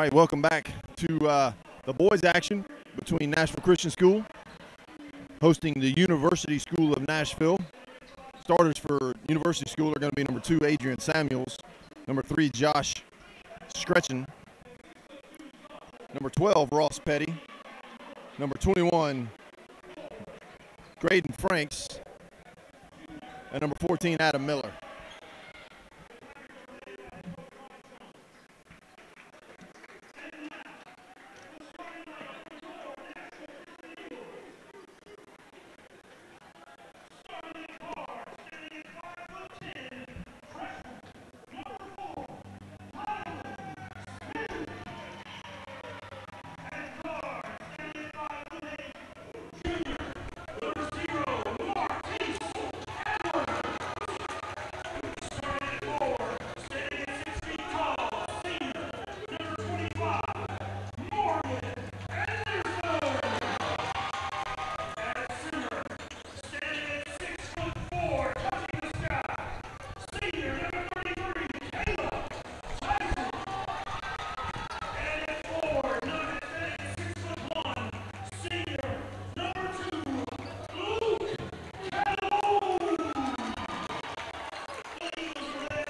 All right, welcome back to the boys' action between Nashville Christian School hosting the University School of Nashville. Starters for University School are going to be number 2, Adrian Samuels, number 3, Josh Scretchen, number 12, Ross Petty, number 21, Graydon Franks, and number 14, Adam Miller.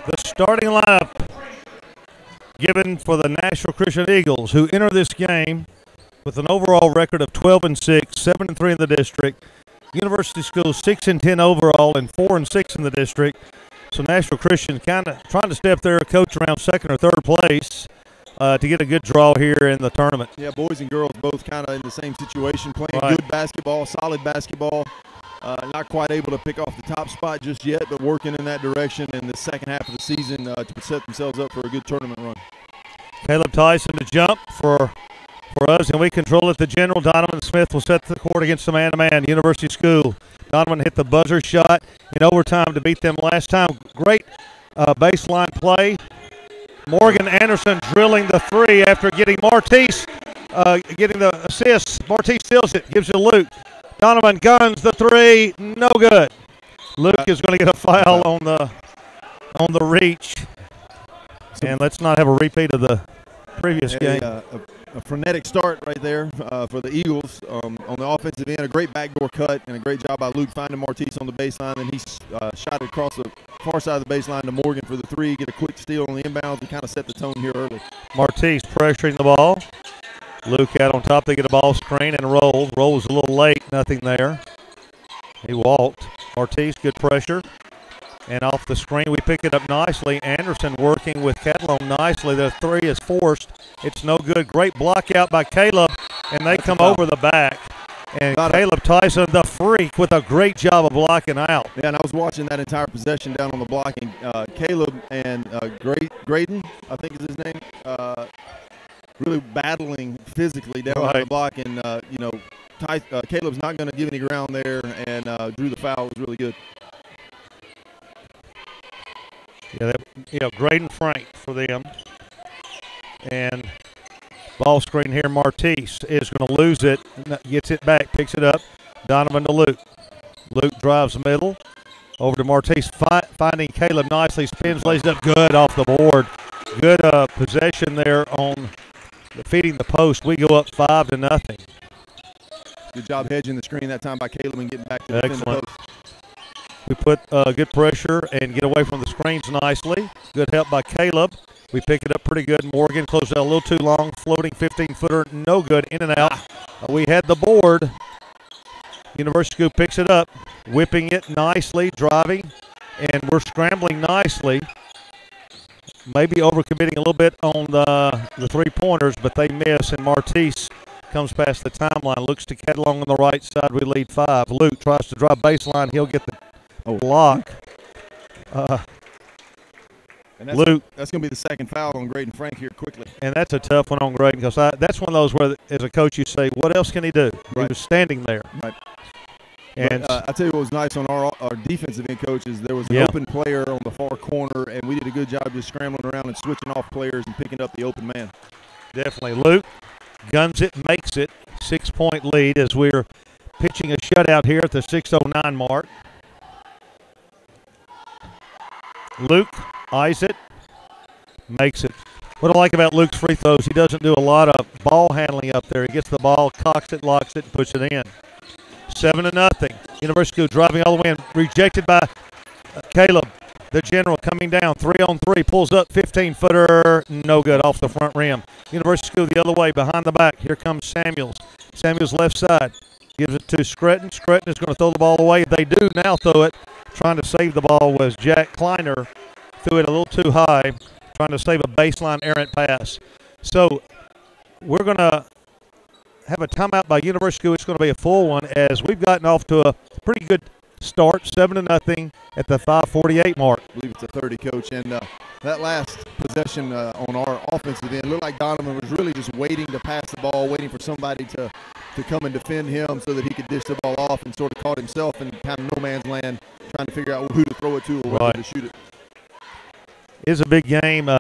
The starting lineup given for the Nashville Christian Eagles, who enter this game with an overall record of 12-6, 7-3 in the district. University School 6-10 overall and 4-6 in the district. So Nashville Christian kind of trying to step their coach around second or third place to get a good draw here in the tournament. Yeah, boys and girls both kind of in the same situation, playing good basketball, solid basketball. Not quite able to pick off the top spot just yet, but working in that direction in the second half of the season to set themselves up for a good tournament run. Caleb Tyson to jump for us, and we control it. The general, Donovan Smith, will set the court against the man-to-man. University School. Donovan hit the buzzer shot in overtime to beat them last time. Great baseline play. Morgan Anderson drilling the three after getting Martise getting the assist. Martise steals it, gives it to Luke. Donovan guns the three, no good. Luke is going to get a foul on the reach. And let's not have a repeat of the previous game. A frenetic start right there for the Eagles. On the offensive end, a great backdoor cut and a great job by Luke finding Martise on the baseline. And he shot it across the far side of the baseline to Morgan for the three, get a quick steal on the inbounds and kind of set the tone here early. Martise pressuring the ball. Luke out on top. They get a ball screen and rolls. Rolls a little late. Nothing there. He walked. Martise, good pressure. And off the screen, we pick it up nicely. Anderson working with Catalone nicely. The three is forced. It's no good. Great block out by Caleb. And they come over the back. And Caleb Tyson, the freak, with a great job of blocking out. Yeah, and I was watching that entire possession down on the blocking. Caleb and Graydon, I think is his name, really battling physically down on the block, and Caleb's not going to give any ground there, and drew the foul. It was really good. Yeah, Graydon Frank for them, and ball screen here. Martise is going to lose it, gets it back, picks it up. Donovan to Luke. Luke drives the middle over to Martise, finding Caleb nicely, spins, lays it up good off the board. Good possession there on feeding the post. We go up 5-0. Good job hedging the screen that time by Caleb and getting back to the post. We put good pressure and get away from the screens nicely. Good help by Caleb. We pick it up pretty good. Morgan closed out a little too long. Floating 15-footer, no good. In and out. We had the board. University School picks it up, whipping it nicely, driving, and we're scrambling nicely. Maybe overcommitting a little bit on the three-pointers, but they miss, and Martise comes past the timeline, looks to Catalong on the right side. We lead 5. Luke tries to drive baseline. He'll get the block. And Luke. That's going to be the second foul on Graydon Frank here quickly. And that's a tough one on Graydon, because that's one of those where, as a coach, you say, what else can he do? He was standing there. Right. And I tell you what was nice on our defensive end coaches, there was an open player on the far corner, and we did a good job just scrambling around and switching off players and picking up the open man. Definitely. Luke guns it, makes it. 6-point lead as we're pitching a shutout here at the 6:09 mark. Luke eyes it, makes it. What I like about Luke's free throws, he doesn't do a lot of ball handling up there. He gets the ball, cocks it, locks it, and puts it in. 7-0. University School driving all the way in. Rejected by Caleb. The general coming down, 3-on-3, pulls up, 15-footer, no good, off the front rim. University School the other way, behind the back. Here comes Samuels. Samuels left side, gives it to Scretton. Scretton is going to throw the ball away. They do now throw it. Trying to save the ball was Jack Kleiner. Threw it a little too high, trying to save a baseline errant pass. So we're going to have a timeout by University School. It's going to be a full one as we've gotten off to a pretty good start, 7-0 at the 5:48 mark. I believe it's a 30, Coach. And that last possession on our offensive end looked like Donovan was really just waiting to pass the ball, waiting for somebody to come and defend him so that he could dish the ball off, and sort of caught himself in kind of no man's land, trying to figure out who to throw it to or whether to shoot it. It's a big game,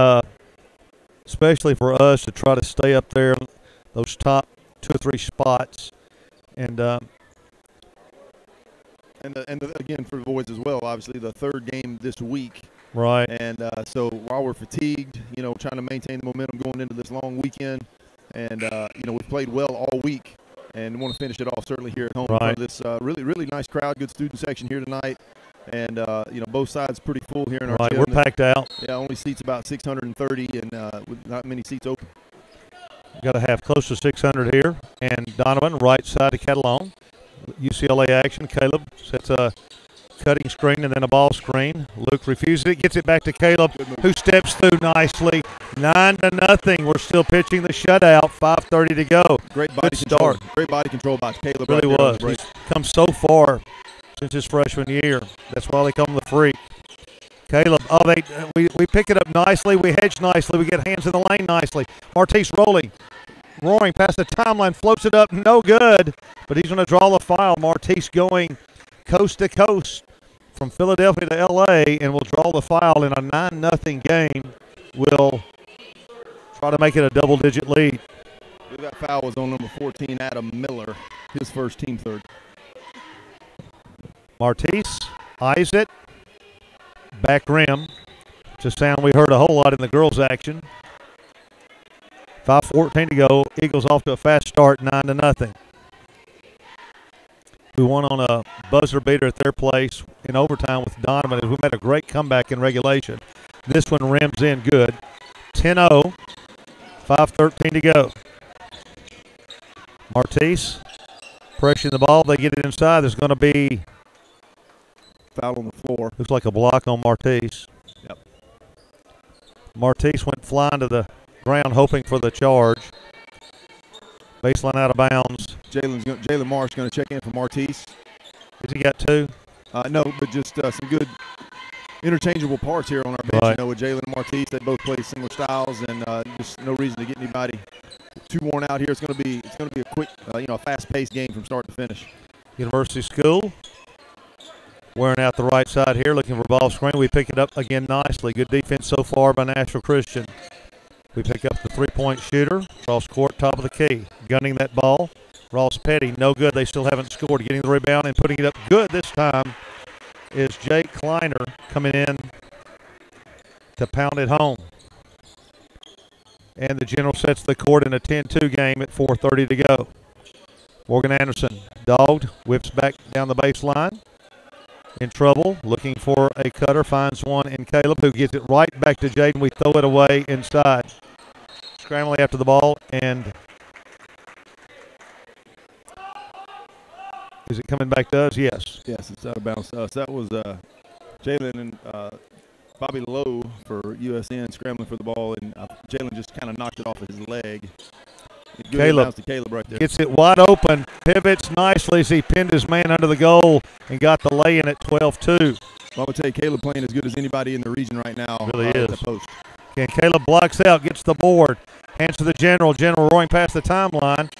especially for us to try to stay up there, those top 2 or 3 spots. And again, for the boys as well, obviously the third game this week. Right. And so while we're fatigued, trying to maintain the momentum going into this long weekend, and, we've played well all week and want to finish it off certainly here at home. Right. For this really, really nice crowd, good student section here tonight. And, both sides pretty full here in our right. gym. We're packed out. Yeah, only seats about 630 and with not many seats open. Got to have close to 600 here. And Donovan, right side to Catalone. UCLA action. Caleb sets a cutting screen and then a ball screen. Luke refuses it, gets it back to Caleb, who steps through nicely. 9-0. We're still pitching the shutout. 5:30 to go. Great body control. Great body control by Caleb. Really was. He's come so far since his freshman year. That's why they call him the freak. Caleb, we pick it up nicely. We hedge nicely. We get hands in the lane nicely. Martise roaring past the timeline, floats it up, no good. But he's going to draw the foul. Martise going coast to coast from Philadelphia to L.A. and will draw the foul in a 9-0 game. We'll try to make it a double-digit lead. That foul was on number 14, Adam Miller, his first team third. Martise eyes it. Back rim. It's a sound we heard a whole lot in the girls' action. 5:14 to go. Eagles off to a fast start, 9-0. We won on a buzzer beater at their place in overtime with Donovan. We made a great comeback in regulation. This one rims in good. 10-0. 5:13 to go. Martise pressuring the ball. They get it inside. There's going to be foul on the floor. Looks like a block on Martise. Yep. Martise went flying to the ground hoping for the charge. Baseline out of bounds. Jalen Marsh going to check in for Martise. Has he got 2? No, but just some good interchangeable parts here on our bench. Right. With Jalen and Martise, they both play similar styles, and just no reason to get anybody too worn out here. It's going to be a quick, a fast-paced game from start to finish. University School wearing out the right side here, looking for ball screen. We pick it up again nicely. Good defense so far by Nashville Christian. We pick up the 3-point shooter. Cross court, top of the key. Gunning that ball. Ross Petty, no good. They still haven't scored. Getting the rebound and putting it up good this time is Jake Kleiner coming in to pound it home. And the General sets the court in a 10-2 game at 4:30 to go. Morgan Anderson, dogged, whips back down the baseline. In trouble, looking for a cutter, finds one in Caleb, who gets it right back to Jaden. We throw it away inside. Scrambling after the ball, and is it coming back to us? Yes. Yes, it's out of bounds to us. That was Jalen and Bobby Lowe for USN scrambling for the ball, and Jalen just kind of knocked it off of his leg. Caleb right there. Gets it wide open, pivots nicely as he pinned his man under the goal and got the lay-in at 12-2. Well, I would tell you, Caleb playing as good as anybody in the region right now. Really is. At the post. And Caleb blocks out, gets the board, hands to the General. General roaring past the timeline,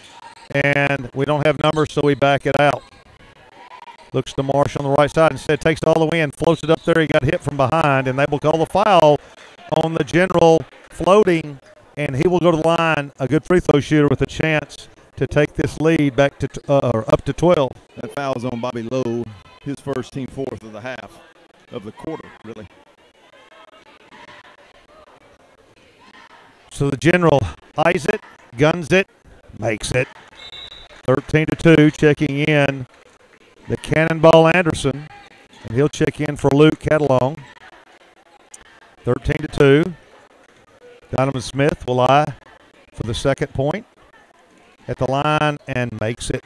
and we don't have numbers, so we back it out. Looks to Marsh on the right side. Instead, takes it all the way in, floats it up there. He got hit from behind, and they will call the foul on the General floating, and he will go to the line, a good free throw shooter with a chance to take this lead back to up to 12. That foul's on Bobby Lowe, his first team fourth of the half of the quarter, really. So the General eyes it, guns it, makes it. 13-2, checking in the Cannonball Anderson, and he'll check in for Luke Catalong. 13-2. Donovan Smith will eye for the second point at the line and makes it.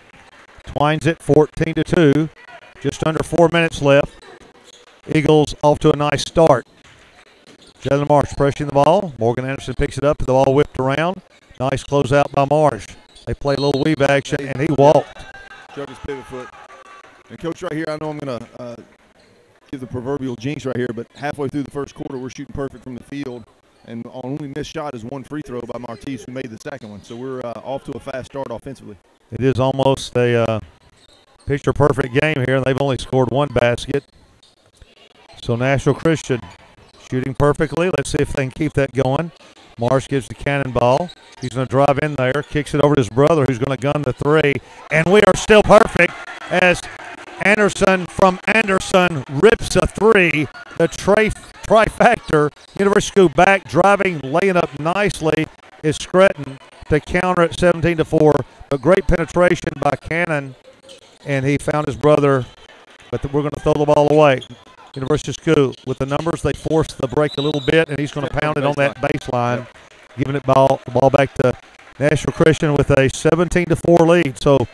Twines it 14-2. Just under 4 minutes left. Eagles off to a nice start. Jalen Marsh pressuring the ball. Morgan Anderson picks it up, the ball whipped around. Nice closeout by Marsh. They play a little weave action, and he walked. Drug his pivot foot. And, Coach, right here, I know I'm going to give the proverbial jinx right here, but halfway through the first quarter, we're shooting perfect from the field. And our only missed shot is one free throw by Martise, who made the second one. So we're off to a fast start offensively. It is almost a picture-perfect game here, and they've only scored one basket. So Nashville Christian shooting perfectly. Let's see if they can keep that going. Marsh gives the Cannonball. He's going to drive in there, kicks it over to his brother, who's going to gun the three. And we are still perfect as Anderson from Anderson rips a three. The trifecta. University School back, driving, laying up nicely is Scretton to counter at 17-4. A great penetration by Cannon, and he found his brother, but we're going to throw the ball away. University School with the numbers, they forced the break a little bit, and he's going to pound it on that baseline, giving the ball back to Nashville Christian with a 17-4 lead. So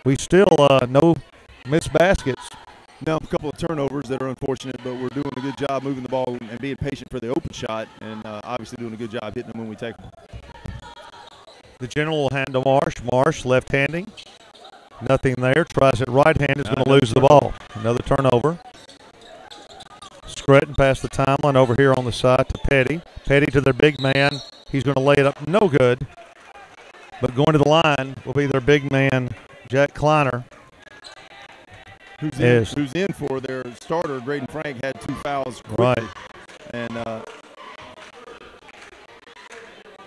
we still no missed baskets. Now, a couple of turnovers that are unfortunate, but we're doing a good job moving the ball and being patient for the open shot, and obviously doing a good job hitting them when we take them. The General will hand to Marsh. Marsh left-handing. Nothing there. Tries it right-handed. Is going to lose the ball. Another turnover. Scretton past the timeline over here on the side to Petty. Petty to their big man. He's going to lay it up. No good. But going to the line will be their big man, Jack Kleiner. Who's in for their starter, Graydon Frank, had 2 fouls quickly. Right. And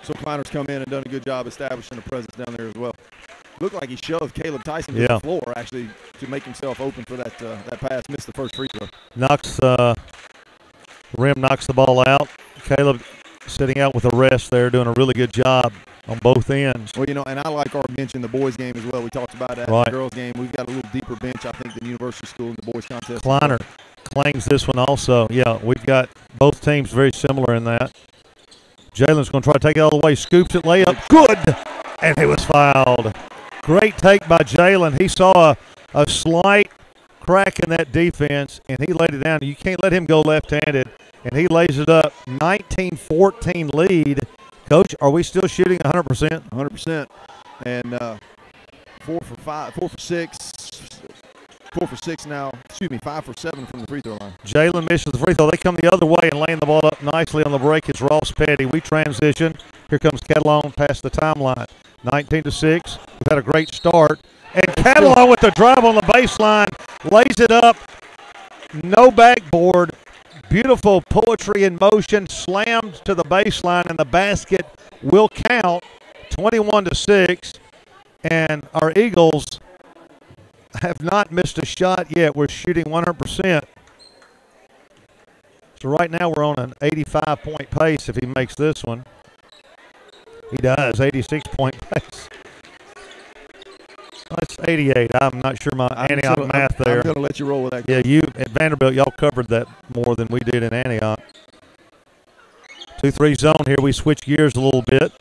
so Kleiner's come in and done a good job establishing a presence down there as well. Looked like he shoved Caleb Tyson to the floor, actually, to make himself open for that pass. Missed the first free throw. Rim knocks the ball out. Caleb sitting out with a rest there, doing a really good job on both ends. Well, and I like our bench in the boys' game as well. We talked about that in the girls' game. We've got a little deeper bench, I think, than University School in the boys' contest. Kleiner claims this one also. Yeah, we've got both teams very similar in that. Jalen's going to try to take it all the way. Scoops it, layup. Good! And he was fouled. Great take by Jalen. He saw a slight crack in that defense, and he laid it down. You can't let him go left-handed, and he lays it up. 19-14 lead. Coach, are we still shooting 100%? 100%. And 4 for 6 now. Excuse me, 5 for 7 from the free throw line. Jalen misses the free throw. They come the other way and laying the ball up nicely on the break. It's Ross Petty. We transition. Here comes Catalong past the timeline. 19-6. We've had a great start. And Catalong with the drive on the baseline. Lays it up. No backboard. Beautiful poetry in motion. Slammed to the baseline, and the basket will count. 21-6. And our Eagles have not missed a shot yet. We're shooting 100%. So right now we're on an 85-point pace if he makes this one. He does, 86-point pace. That's 88. I'm not sure my Antioch math there. I'm going to let you roll with that. Yeah, you at Vanderbilt, y'all covered that more than we did in Antioch. 2-3 zone here. We switch gears a little bit.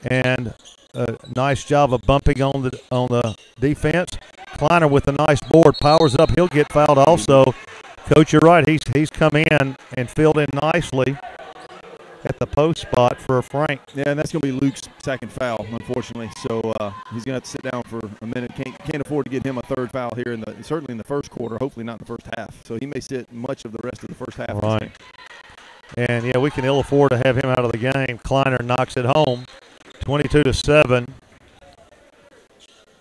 And a nice job of bumping on the defense. Kleiner with a nice board, powers up. He'll get fouled also. Coach, you're right. He's come in and filled in nicely at the post spot for Frank. Yeah, and that's going to be Luke's second foul, unfortunately. So he's going to have to sit down for a minute. Can't afford to get him a third foul here, certainly in the first quarter, hopefully not in the first half. So he may sit much of the rest of the first half. Right. And, yeah, we can ill afford to have him out of the game. Kleiner knocks it home, 22-7.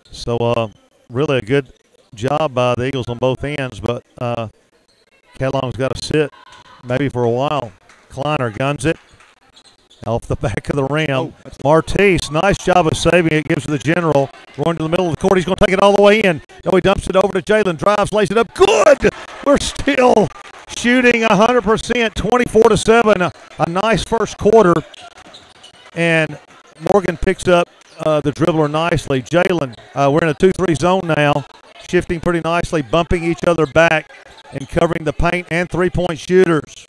So really a good job by the Eagles on both ends, but Catalong's got to sit maybe for a while. Kleiner guns it. off the back of the rim. Oh, Martise, nice job of saving it. Gives to the general. Going to the middle of the court. He's going to take it all the way in. No, he dumps it over to Jalen. Drives, lays it up. Good. We're still shooting 100%, 24-7. A nice first quarter. And Morgan picks up the dribbler nicely. Jalen, we're in a 2-3 zone now. Shifting pretty nicely, bumping each other back and covering the paint and three-point shooters.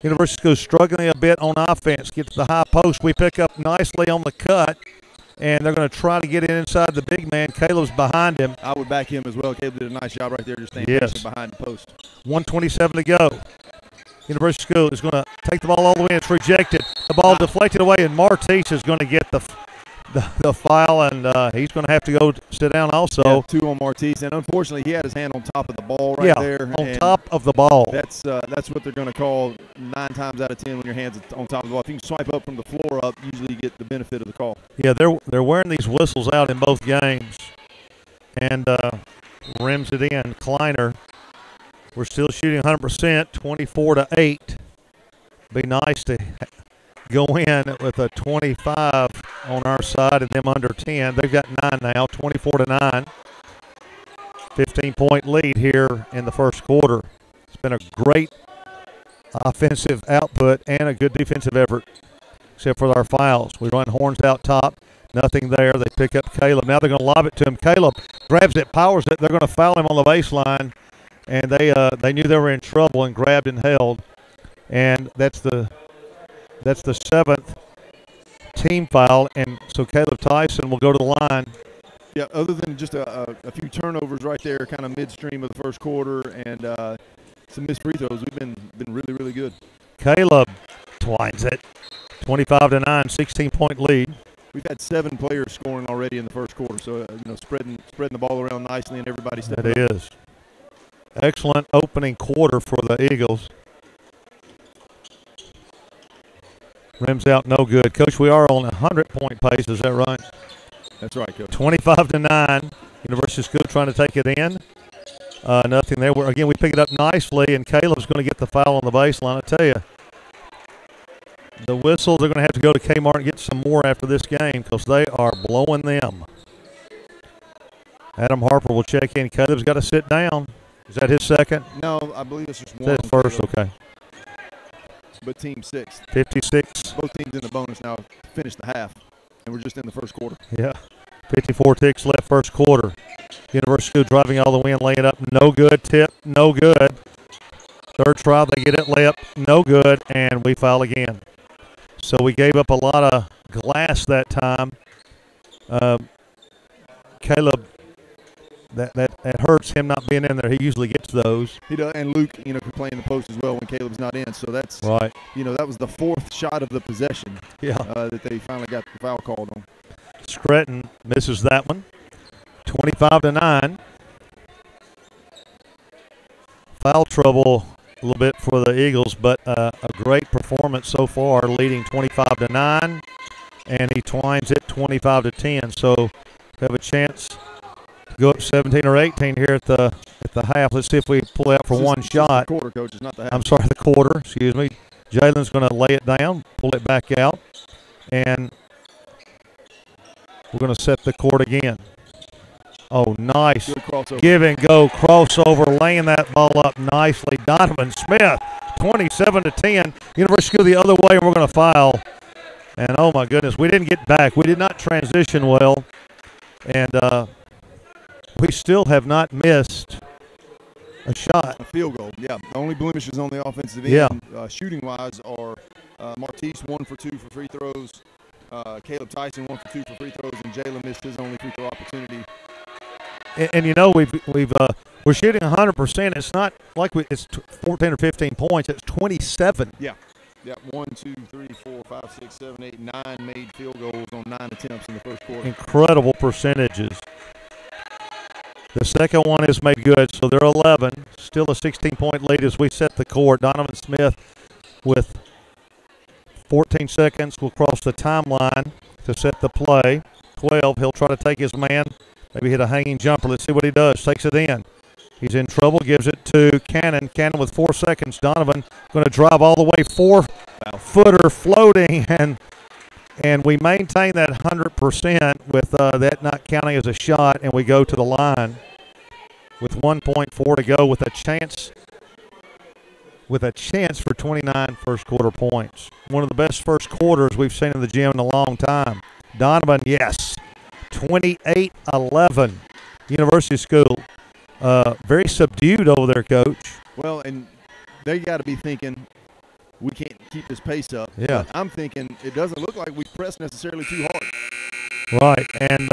University School struggling a bit on offense. Gets to the high post. We pick up nicely on the cut, and they're going to try to get it inside the big man. Caleb's behind him. I would back him as well. Caleb did a nice job right there just staying patient behind the post. 1:27 to go. University School is going to take the ball all the way. It's rejected. The ball deflected away, and Martise is going to get the foul, and he's going to have to go sit down also. Yeah, 2 on Martise, and unfortunately he had his hand on top of the ball right there. On top of the ball. That's what they're going to call 9 times out of 10 when your hand's on top of the ball. If you can swipe up from the floor up, usually you get the benefit of the call. Yeah, they're wearing these whistles out in both games, and rims it in. Kleiner, we're still shooting 100%, 24-8. Be nice to go in with a 25 on our side and them under 10. They've got 9 now, 24-9. 15-point lead here in the first quarter. It's been a great offensive output and a good defensive effort, except for our fouls. We run Horns out top. Nothing there. They pick up Caleb. Now they're going to lob it to him. Caleb grabs it, powers it. They're going to foul him on the baseline, and they knew they were in trouble and grabbed and held. And that's the 7th team foul, and so Caleb Tyson will go to the line. Yeah, other than just a few turnovers right there, kind of midstream of the first quarter, and some missed free throws, we've been really, really good. Caleb twines it, 25-9, 16-point lead. We've had 7 players scoring already in the first quarter, so spreading the ball around nicely, and everybody stepping up. It is. Excellent opening quarter for the Eagles. Rims out, no good. Coach, we are on a 100-point pace. Is that right? That's right, Coach. 25-9. University School trying to take it in. Nothing there. Again, we pick it up nicely, and Caleb's going to get the foul on the baseline. I tell you, the whistles are going to have to go to Kmart and get some more after this game because they are blowing them. Adam Harper will check in. Caleb's got to sit down. Is that his second? No, I believe it's just one. That's first, okay. But team 6. 56. Both teams in the bonus now finished the half, and we're just in the first quarter. Yeah. 54 ticks left first quarter. University School driving all the way and laying it up. No good. Tip. No good. Third try, they get it. Layup. No good. And we foul again. So we gave up a lot of glass that time. Caleb, that hurts him not being in there. He usually gets those. He does, and Luke, can play in the post as well when Caleb's not in. So that's right. That was the 4th shot of the possession. Yeah. That they finally got the foul called on. Scretton misses that one. 25-9. Foul trouble a little bit for the Eagles, but a great performance so far, leading 25-9, and he twines it 25-10. So we have a chance to go up 17 or 18 here at the half. Let's see if we pull out for one shot. The quarter, Coach, it's not the half. I'm sorry, the quarter. Excuse me. Jalen's going to lay it down, pull it back out, and we're going to set the court again. Oh, nice. Give and go crossover, laying that ball up nicely. Donovan Smith, 27-10. University School the other way, and we're going to foul. And, oh, my goodness, we didn't get back. We did not transition well. And we still have not missed a shot. A field goal, yeah. The only blemishes on the offensive end, shooting-wise, are Martise 1 for 2 for free throws. Caleb Tyson 1 for 2 for free throws, and Jalen missed his only free throw opportunity. And we're shooting 100%. It's not like it's 14 or 15 points. It's 27. Yeah. 1, 2, 3, 4, 5, 6, 7, 8, 9 made field goals on 9 attempts in the first quarter. Incredible percentages. The second one is made good, so they're 11. Still a 16-point lead as we set the court. Donovan Smith with 14 seconds will cross the timeline to set the play. 12, he'll try to take his man. Maybe hit a hanging jumper. Let's see what he does. Takes it in. He's in trouble, gives it to Cannon. Cannon with 4 seconds. Donovan going to drive all the way, 4-footer floating, and we maintain that 100% with that not counting as a shot, and we go to the line with 1.4 to go with a chance for 29 first quarter points. One of the best first quarters we've seen in the gym in a long time. Donovan, yes, 28-11. University School. Very subdued over there, Coach. Well, and they got to be thinking we can't keep this pace up. Yeah. But I'm thinking it doesn't look like we pressed necessarily too hard. Right, and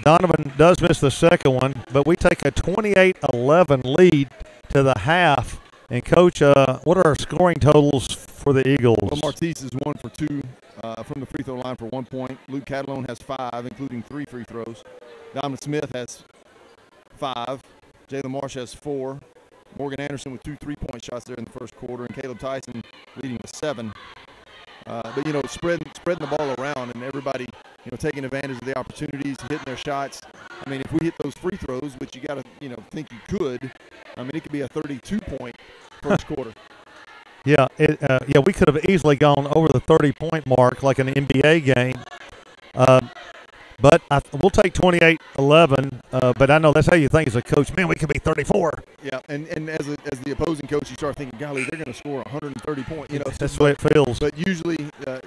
Donovan does miss the second one, but we take a 28-11 lead to the half. And, Coach, what are our scoring totals for the Eagles? Well, Martise is 1 for 2 from the free throw line for 1 point. Luke Catalone has 5, including 3 free throws. Donovan Smith has 5. Jalen Marsh has 4. Morgan Anderson with 2 3-point shots there in the first quarter, and Caleb Tyson leading with 7. But, spreading the ball around and everybody, taking advantage of the opportunities, hitting their shots. I mean, if we hit those free throws, which you got to, think you could, I mean, it could be a 32-point first quarter. Yeah, we could have easily gone over the 30-point mark like an NBA game. But we'll take 28-11. But I know that's how you think as a coach. Man, we could be 34. Yeah, and as the opposing coach, you start thinking, golly, they're going to score 130 points. That's the way it feels. But usually the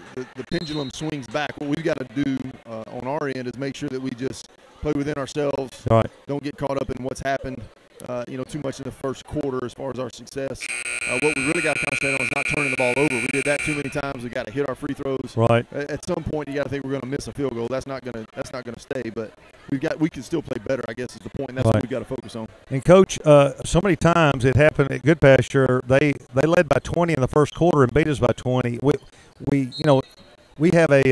pendulum swings back. What we've got to do on our end is make sure that we just play within ourselves. Right. Don't get caught up in what's happened, too much in the first quarter as far as our success. What we really got to concentrate on is not turning the ball over. We did that too many times. We got to hit our free throws. Right. At some point, you got to think we're going to miss a field goal. That's not going to stay. But we can still play better, I guess, is the point. And that's what we got to focus on. And Coach, so many times it happened at Good Pasture. They led by 20 in the first quarter and beat us by 20. We have a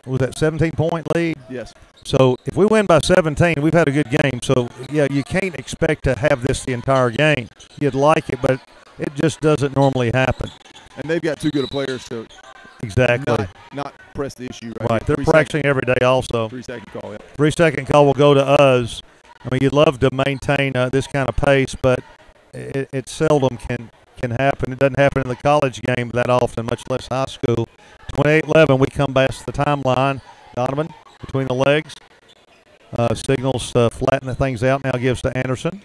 17-point lead. Yes. So if we win by 17, we've had a good game. So yeah, you can't expect to have this the entire game. You'd like it, but it just doesn't normally happen. And they've got too good of players to exactly not press the issue. Right. They're practicing every day also. 3-second call, yeah. 3-second call will go to us. I mean, you'd love to maintain this kind of pace, but it seldom can happen. It doesn't happen in the college game that often, much less high school. 28-11, we come past the timeline. Donovan between the legs. Signals flatten the things out, now gives to Anderson.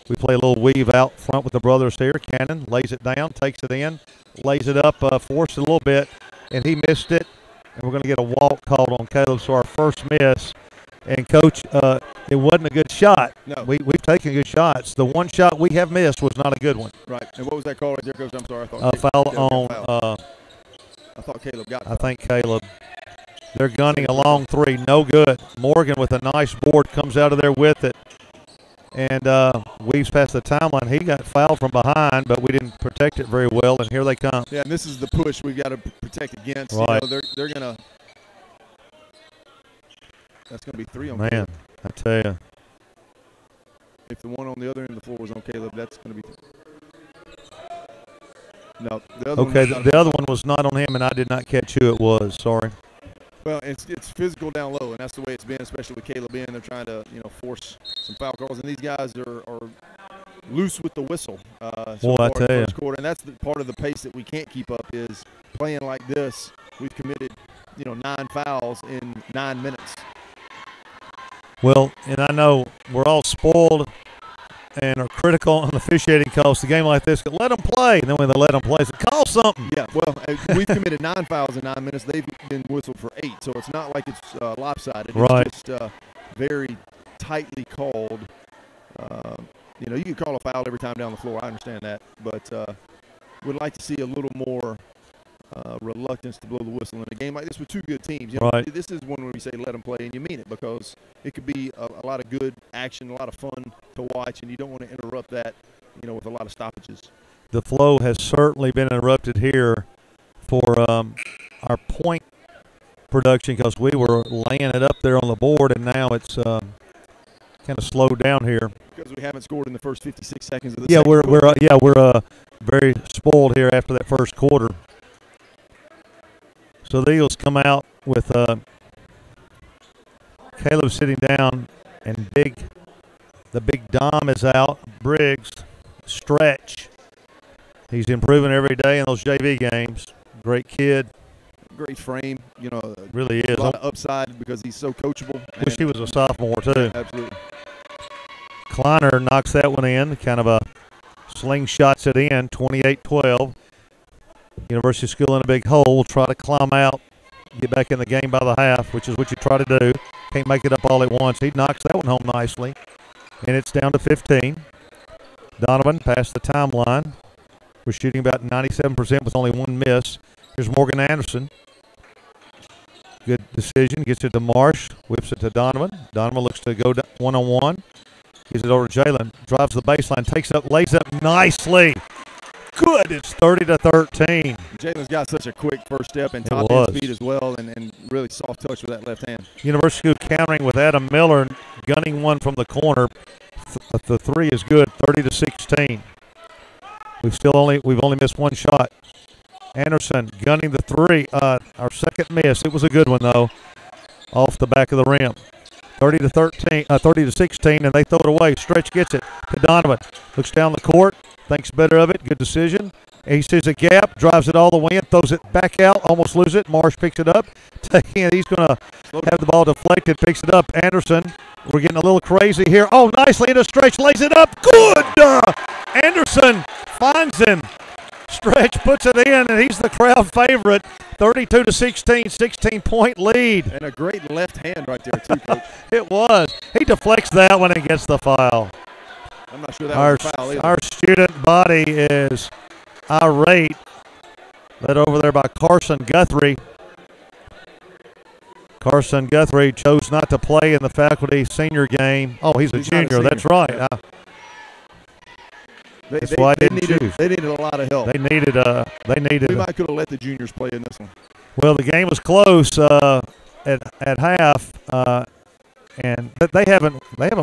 We play a little weave out front with the brothers here. Cannon lays it down, takes it in, lays it up, forced it a little bit, and he missed it. And we're going to get a walk called on Caleb, so our first miss. And, Coach, it wasn't a good shot. No. We've taken good shots. The one shot we have missed was not a good one. Right. And what was that call right there, Coach? I'm sorry. I thought Caleb got fouled. I think Caleb. They're gunning a long three. No good. Morgan with a nice board comes out of there with it. And weaves past the timeline. He got fouled from behind, but we didn't protect it very well, and here they come. Yeah, and this is the push we've got to protect against. Right. They're going to – that's going to be 3 on Man, Caleb. I tell you. If the one on the other end of the floor was on Caleb, that's going to be no. The other one was not on him, and I did not catch who it was. Sorry. Well, it's physical down low, and that's the way it's been, especially with Caleb in. They're trying to force some foul calls, and these guys are loose with the whistle. I tell you. First quarter, and that's the part of the pace that we can't keep up is playing like this. We've committed 9 fouls in 9 minutes. Well, and I know we're all spoiled and are critical on the officiating calls. The game like this, let them play. And then when they let them play, say, call something. Yeah, well, we've committed 9 fouls in 9 minutes. They've been whistled for 8, so it's not like it's lopsided. Right. It's just very tightly called. You can call a foul every time down the floor. I understand that. But would like to see a little more reluctance to blow the whistle in a game like this with 2 good teams. Right. This is one where we say let them play, and you mean it, because it could be a lot of good action, a lot of fun to watch, and you don't want to interrupt that, with a lot of stoppages. The flow has certainly been interrupted here for our point production because we were laying it up there on the board, and now it's kind of slowed down here. Because we haven't scored in the first 56 seconds of the second quarter. We're very spoiled here after that first quarter. So the Eagles come out with Caleb sitting down and big The big Dom is out. Briggs, stretch. He's improving every day in those JV games. Great kid. Great frame. You know, really is. A lot of upside because he's so coachable. Wish he was a sophomore, too. Yeah, absolutely. Kleiner knocks that one in. Kind of a slingshots it in, 28-12. University School in a big hole. Will try to climb out, get back in the game by the half, which is what you try to do. Can't make it up all at once. He knocks that one home nicely. And it's down to 15. Donovan past the timeline. We're shooting about 97% with only one miss. Here's Morgan Anderson. Good decision. Gets it to Marsh. Whips it to Donovan. Donovan looks to go one-on-one. Gives it over to Jalen. Drives the baseline. Takes up. Lays up nicely. Good. It's 30-13. Jalen's got such a quick first step and top end speed as well, and really soft touch with that left hand. University countering with Adam Miller, gunning one from the corner. The three is good, 30-16. We've only missed one shot. Anderson gunning the three. Our second miss. It was a good one though, off the back of the rim. 30-16, and they throw it away. Stretch gets it to Donovan. Looks down the court. Thinks better of it. Good decision. He sees a gap, drives it all the way in, throws it back out, almost loses it. Marsh picks it up. He's going to have the ball deflected, picks it up. Anderson, we're getting a little crazy here. Oh, nicely into Stretch, lays it up. Good! Anderson finds him. Stretch puts it in, and he's the crowd favorite. 32-16, 16-point lead. And a great left hand right there, too, Coach. It was. He deflects that one and gets the foul. I'm not sure that was a foul either. Our student body is irate. Led over there by Carson Guthrie. Carson Guthrie chose not to play in the faculty senior game. Oh, he's a junior. That's right. Yeah. That's why I didn't choose. They needed a lot of help. They needed. We might could have let the juniors play in this one. Well, the game was close at half, and they haven't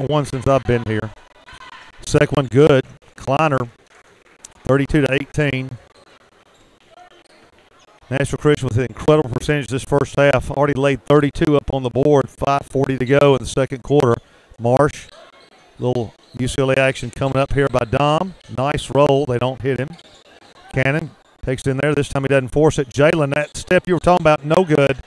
won since I've been here. Second one good. Kleiner, 32-18. Nashville Christian with an incredible percentage this first half. Already laid 32 up on the board. 5:40 to go in the second quarter. Marsh, little UCLA action coming up here by Dom. Nice roll. They don't hit him. Cannon takes it in there. This time he doesn't force it. Jalen, that step you were talking about, no good.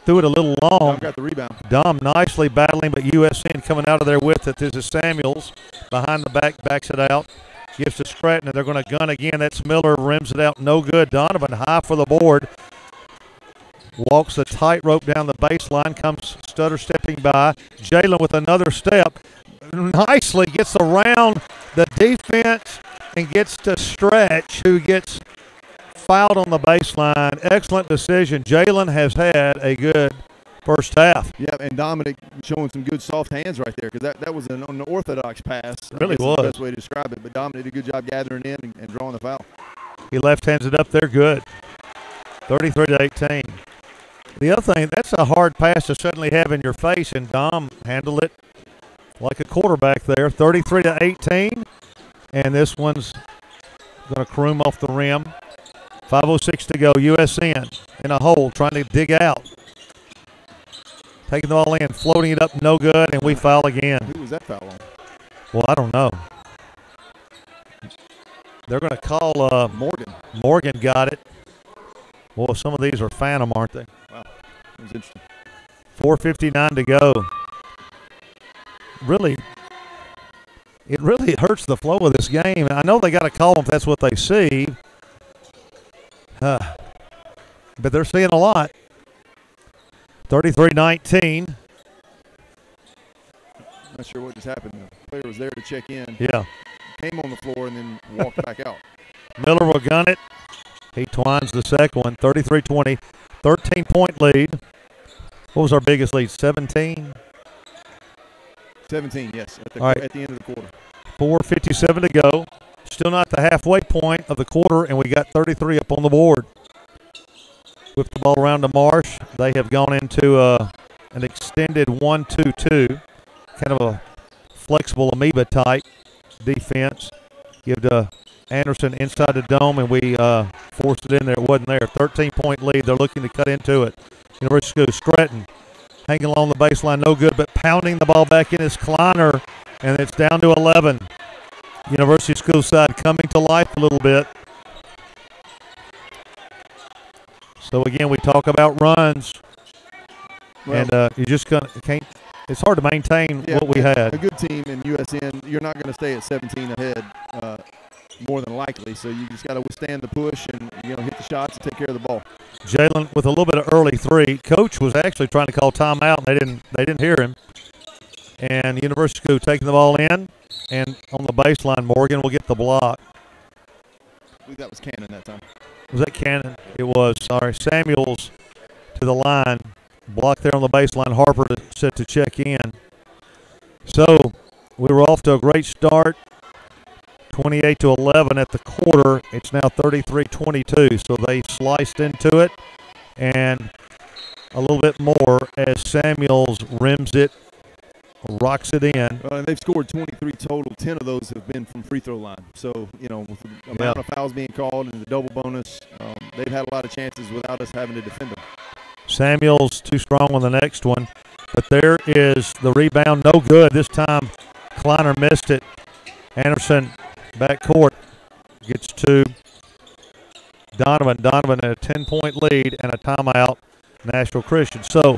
Threw it a little long. Dom got the rebound. Dom nicely battling, but USN coming out of there with it. This is Samuels behind the back, backs it out. Gives to Stratton, and they're going to gun again. That's Miller, rims it out, no good. Donovan high for the board. Walks the tightrope down the baseline, comes stutter stepping by. Jalen with another step. Nicely gets around the defense and gets to Stretch, who gets fouled on the baseline. Excellent decision. Jalen has had a good first half. Yeah, and Dominic showing some good soft hands right there, because that was an unorthodox pass. Really was. The best way to describe it, but Dominic did a good job gathering in and drawing the foul. He left hands it up there good. 33-18. The other thing, that's a hard pass to suddenly have in your face, and Dom handled it like a quarterback there. 33-18, and this one's going to croom off the rim. 5:06 to go. USN in a hole, trying to dig out. Taking the ball in, floating it up, no good, and we foul again. Who was that foul on? Well, I don't know. They're going to call Morgan. Morgan got it. Well, some of these are phantom, aren't they? Wow, that was interesting. 4:59 to go. It really hurts the flow of this game. I know they got to call them if that's what they see. But they're seeing a lot. 33-19. Not sure what just happened. The player was there to check in. Yeah. Came on the floor and then walked back out. Miller will gun it. He twines the second one. 33-20. 13-point lead. What was our biggest lead? 17? 17, yes, at the end of the quarter. 4:57 to go. Still not the halfway point of the quarter, and we got 33 up on the board. Whip the ball around to Marsh. They have gone into an extended 1-2-2, kind of a flexible amoeba type defense. Give to Anderson inside the dome, and we forced it in there. It wasn't there. 13-point lead. They're looking to cut into it. University School Stratton hanging along the baseline, no good, but pounding the ball back in is Kleiner, and it's down to 11. University School side coming to life a little bit. So, again, we talk about runs, well, and you just can't – it's hard to maintain what we had. A good team in USN, you're not going to stay at 17 ahead more than likely, so you just got to withstand the push and, hit the shots and take care of the ball. Jalen with a little bit of early three. Coach was actually trying to call timeout, and they didn't hear him. And University School taking the ball in, and on the baseline, Morgan will get the block. I believe that was Cannon that time. Was that Cannon? It was. Sorry. Samuels to the line. Block there on the baseline. Harper set to check in. So we were off to a great start. 28-11 at the quarter. It's now 33-22. So they sliced into it, and a little bit more as Samuels rims it, rocks it in. And they've scored 23 total. 10 of those have been from free throw line. So, with the amount of fouls being called and the double bonus, they've had a lot of chances without us having to defend them. Samuels too strong on the next one. But there is the rebound. No good. This time Kleiner missed it. Anderson backcourt gets to Donovan. Donovan at a 10-point lead and a timeout, Nashville Christian. So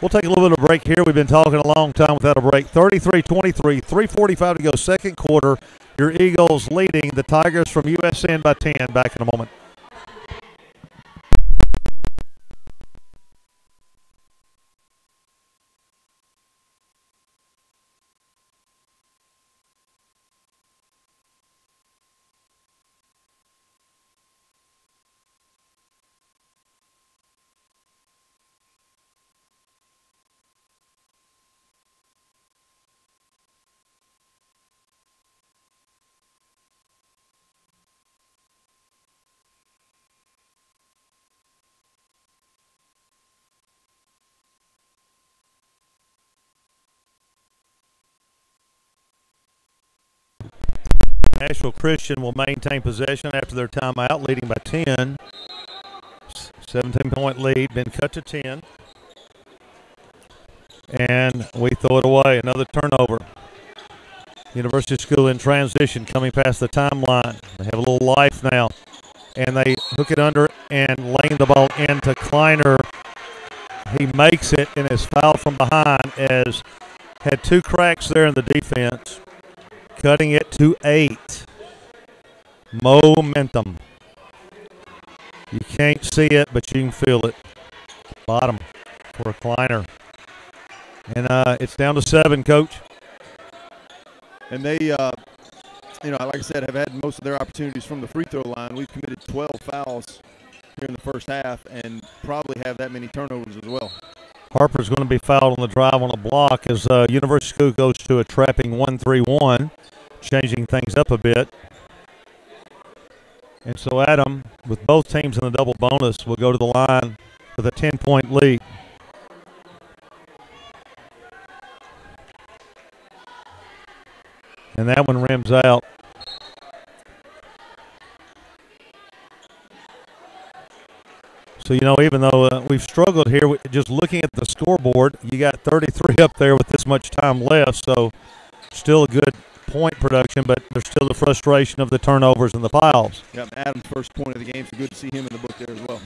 we'll take a little bit of a break here. We've been talking a long time without a break. 33-23, 3:45 to go, second quarter. Your Eagles leading the Tigers from USN by 10. Back in a moment. Nashville Christian will maintain possession after their timeout, leading by 10. 17-point lead, been cut to 10. And we throw it away. Another turnover. University School in transition, coming past the timeline. They have a little life now. And they hook it under and laying the ball into Kleiner. He makes it and is fouled from behind, as had two cracks there in the defense. Cutting it to 8. Momentum. You can't see it, but you can feel it. Bottom for Kleiner. And it's down to 7, Coach. And they, like I said, have had most of their opportunities from the free throw line. We've committed 12 fouls here in the first half and probably have that many turnovers as well. Harper's going to be fouled on the drive on a block as University School goes to a trapping 1-3-1, changing things up a bit. And so Adam, with both teams in the double bonus, will go to the line with a 10-point lead. And that one rims out. So, even though we've struggled here, just looking at the scoreboard, you got 33 up there with this much time left. So, still a good point production, but there's still the frustration of the turnovers and the fouls. Yep, Adam's first point of the game, so good to see him in the book there as well.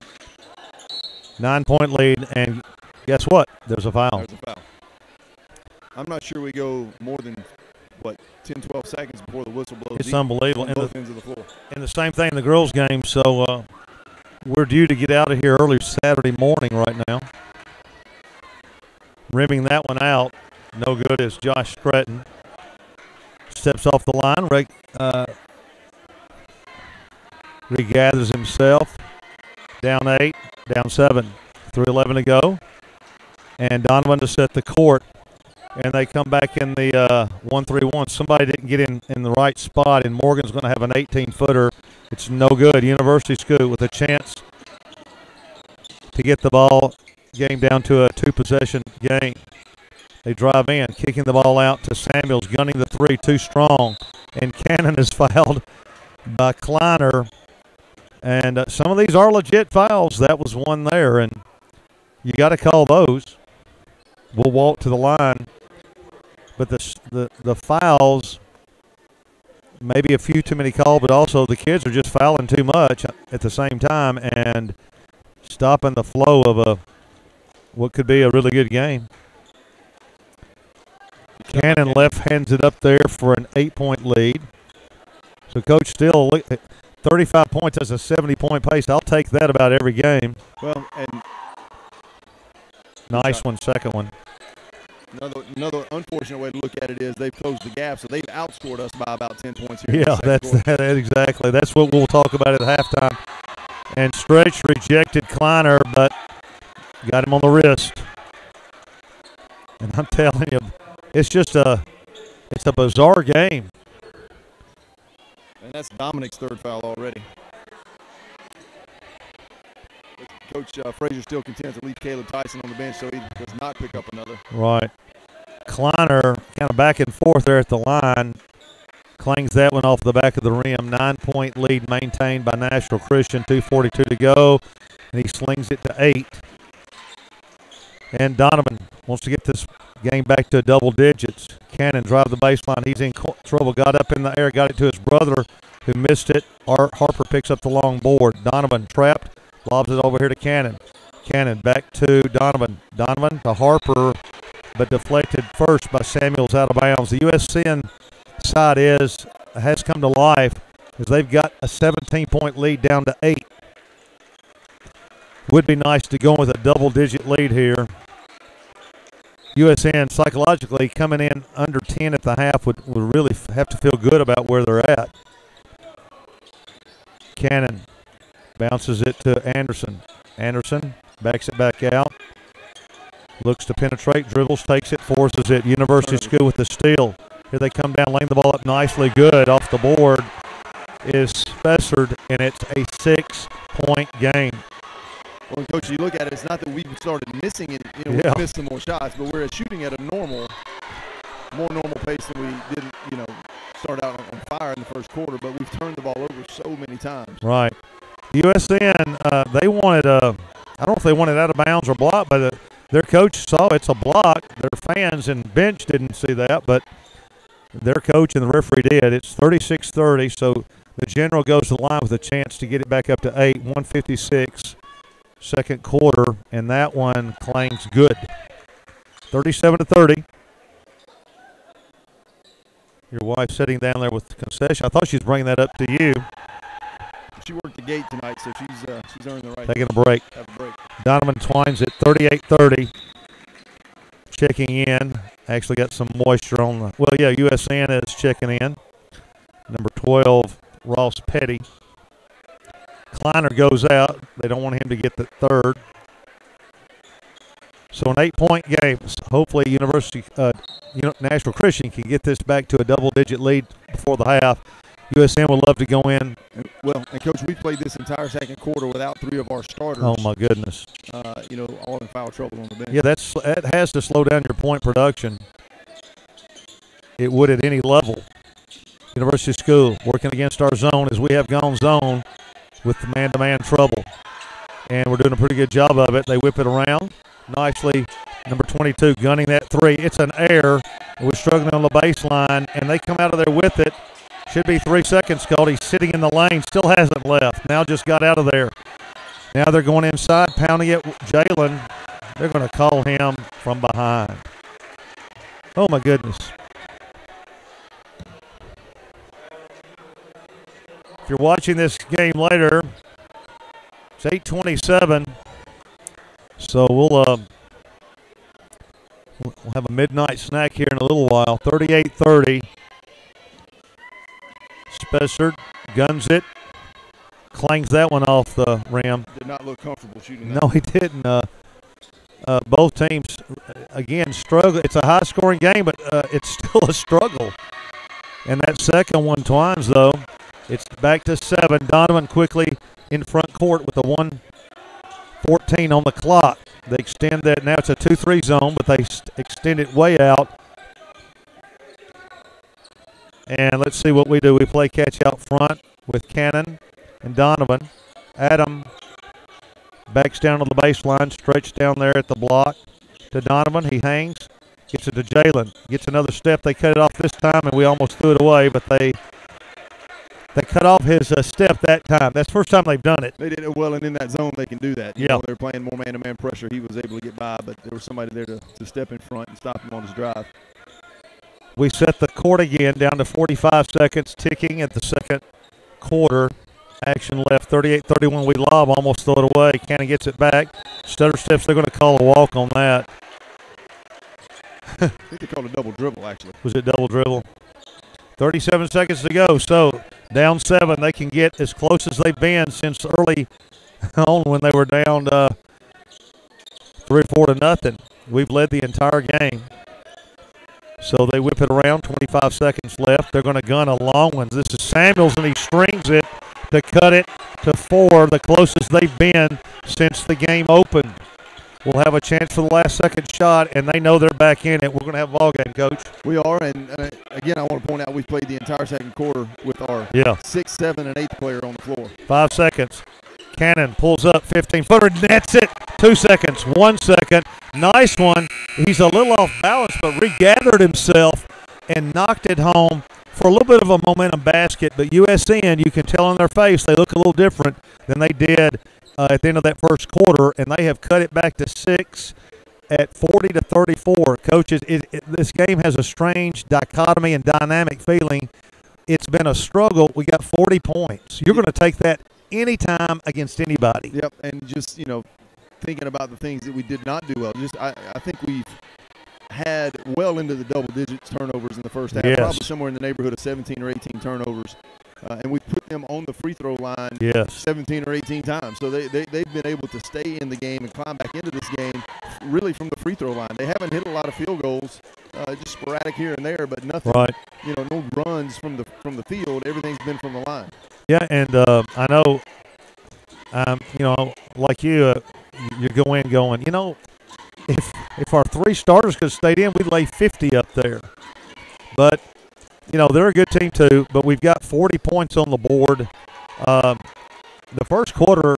9-point lead, and guess what? There's a foul. There's a foul. I'm not sure we go more than, 10, 12 seconds before the whistle blows. It's unbelievable. On both ends of the floor. And the same thing in the girls' game, so we're due to get out of here early Saturday morning right now. Rimming that one out. No good is Josh Stratton. Steps off the line. Regathers himself. Down 8, down 7. 3:11 to go. And Donovan to set the court. And they come back in the 1-3-1. Somebody didn't get in the right spot, and Morgan's going to have an 18-footer. It's no good. University School with a chance to get the ball game down to a 2-possession game. They drive in, kicking the ball out to Samuels, gunning the 3, too strong. And Cannon is fouled by Kleiner. And some of these are legit fouls. That was one there, and you got to call those. will walk to the line. But the fouls, maybe a few too many called, but also the kids are just fouling too much at the same time and stopping the flow of what could be a really good game. Cannon left hands it up there for an 8-point lead. So Coach Steele, 35 points, that's a 70-point pace. I'll take that about every game. Well, and nice one, second one. Another unfortunate way to look at it is they've closed the gap, so they've outscored us by about 10 points here. Yeah, that's exactly. That's what we'll talk about at halftime. And Stretch rejected Kleiner, but got him on the wrist. And I'm telling you, it's a bizarre game. And that's Dominic's third foul already. Coach Frazier still contends to leave Caleb Tyson on the bench so he does not pick up another. Right. Kleiner kind of back and forth there at the line. Clangs that one off the back of the rim. 9-point lead maintained by Nashville Christian. 2:42 to go. And he slings it to 8. And Donovan wants to get this game back to double digits. Cannon drive the baseline. He's in trouble. Got up in the air. Got it to his brother who missed it. Harper picks up the long board. Donovan trapped. Lobs it over here to Cannon. Cannon back to Donovan. Donovan to Harper, but deflected first by Samuels out of bounds. The USN side has come to life as they've got a 17-point lead down to 8. Would be nice to go with a double-digit lead here. USN psychologically coming in under 10 at the half would really have to feel good about where they're at. Cannon bounces it to Anderson. Anderson backs it back out. Looks to penetrate, dribbles, takes it, forces it. University School with the steal. Here they come down, laying the ball up nicely. Good off the board is Spessard, and it's a 6-point game. Well, Coach, you look at it, it's not that we've started missing it. We missed some more shots, but we're shooting at a more normal pace than we did, start out on fire in the first quarter, but we've turned the ball over so many times. Right. USN, they wanted I don't know if they wanted out of bounds or blocked, but their coach saw it's a block. Their fans and bench didn't see that, but their coach and the referee did. It's 36-30, so the General goes to the line with a chance to get it back up to 8, 1:56, second quarter, and that one clangs good. 37-30. Your wife sitting down there with the concession. I thought she was bringing that up to you. She worked the gate tonight, so she's earned the right. Taking a break. Have a break. Donovan twines it 38-30. Checking in. Actually got some moisture on the. Well, yeah, USN is checking in. Number 12, Ross Petty. Kleiner goes out. They don't want him to get the third. So an 8-point game. Hopefully, Nashville Christian can get this back to a double-digit lead before the half. USN would love to go in. Well, and Coach, we played this entire second quarter without 3 of our starters. Oh my goodness! All in foul trouble on the bench. Yeah, that has to slow down your point production. It would at any level. University School working against our zone as we have gone zone with the man-to-man trouble, and we're doing a pretty good job of it. They whip it around nicely. Number 22 gunning that 3. It's an error. We're struggling on the baseline, and they come out of there with it. Should be 3 seconds called. He's sitting in the lane, still hasn't left. Now just got out of there. Now they're going inside, pounding it. Jalen, they're going to call him from behind. Oh, my goodness. If you're watching this game later, it's 8:27. So we'll have a midnight snack here in a little while. 38-30. Spessard guns it, clangs that one off the rim. Did not look comfortable shooting that. No, he didn't. Both teams, again, struggle. It's a high-scoring game, but it's still a struggle. And that second one twines, though. It's back to 7. Donovan quickly in front court with a 1:14 on the clock. They extend that. Now it's a 2-3 zone, but they extend it way out. And let's see what we do. We play catch out front with Cannon and Donovan. Adam backs down to the baseline, stretched down there at the block to Donovan. He hangs. Gets it to Jalen. Gets another step. They cut it off this time, and we almost threw it away, but they cut off his step that time. That's the first time they've done it. They did it well, and in that zone they can do that. You Yeah. know, they're playing more man-to-man pressure. He was able to get by, but there was somebody there to step in front and stop him on his drive. We set the court again down to 45 seconds, ticking at the second quarter. Action left, 38-31. We lob, almost throw it away. Cannon gets it back. Stutter steps, they're going to call a walk on that. I think they called a double dribble, actually. Was it double dribble? 37 seconds to go. So down 7, they can get as close as they've been since early on when they were down 3 or 4 to nothing. We've led the entire game. So they whip it around, 25 seconds left. They're going to gun a long one. This is Samuels, and he strings it to cut it to 4, the closest they've been since the game opened. We'll have a chance for the last second shot, and they know they're back in it. We're going to have a ball game, Coach. We are, and again, I want to point out we played the entire second quarter with our 6th, 7, and 8th player on the floor. 5 seconds. Cannon pulls up 15-footer, nets it. 2 seconds, 1 second. Nice one. He's a little off balance, but regathered himself and knocked it home for a little bit of a momentum basket. But USN, you can tell on their face, they look a little different than they did at the end of that first quarter, and they have cut it back to 6 at 40-34. Coaches, this game has a strange dichotomy and dynamic feeling. It's been a struggle. We got 40 points. You're going to take that anytime against anybody. Yep, and just, thinking about the things that we did not do well, I think we've had well into the double digits turnovers in the first half, probably somewhere in the neighborhood of 17 or 18 turnovers. And we put them on the free throw line 17 or 18 times. So they've been able to stay in the game and climb back into this game really from the free throw line. They haven't hit a lot of field goals, just sporadic here and there, but nothing, no runs from the field. Everything's been from the line. Yeah, and I know, like you go in going, if our 3 starters could have stayed in, we'd lay 50 up there. But they're a good team too, but we've got 40 points on the board. The first quarter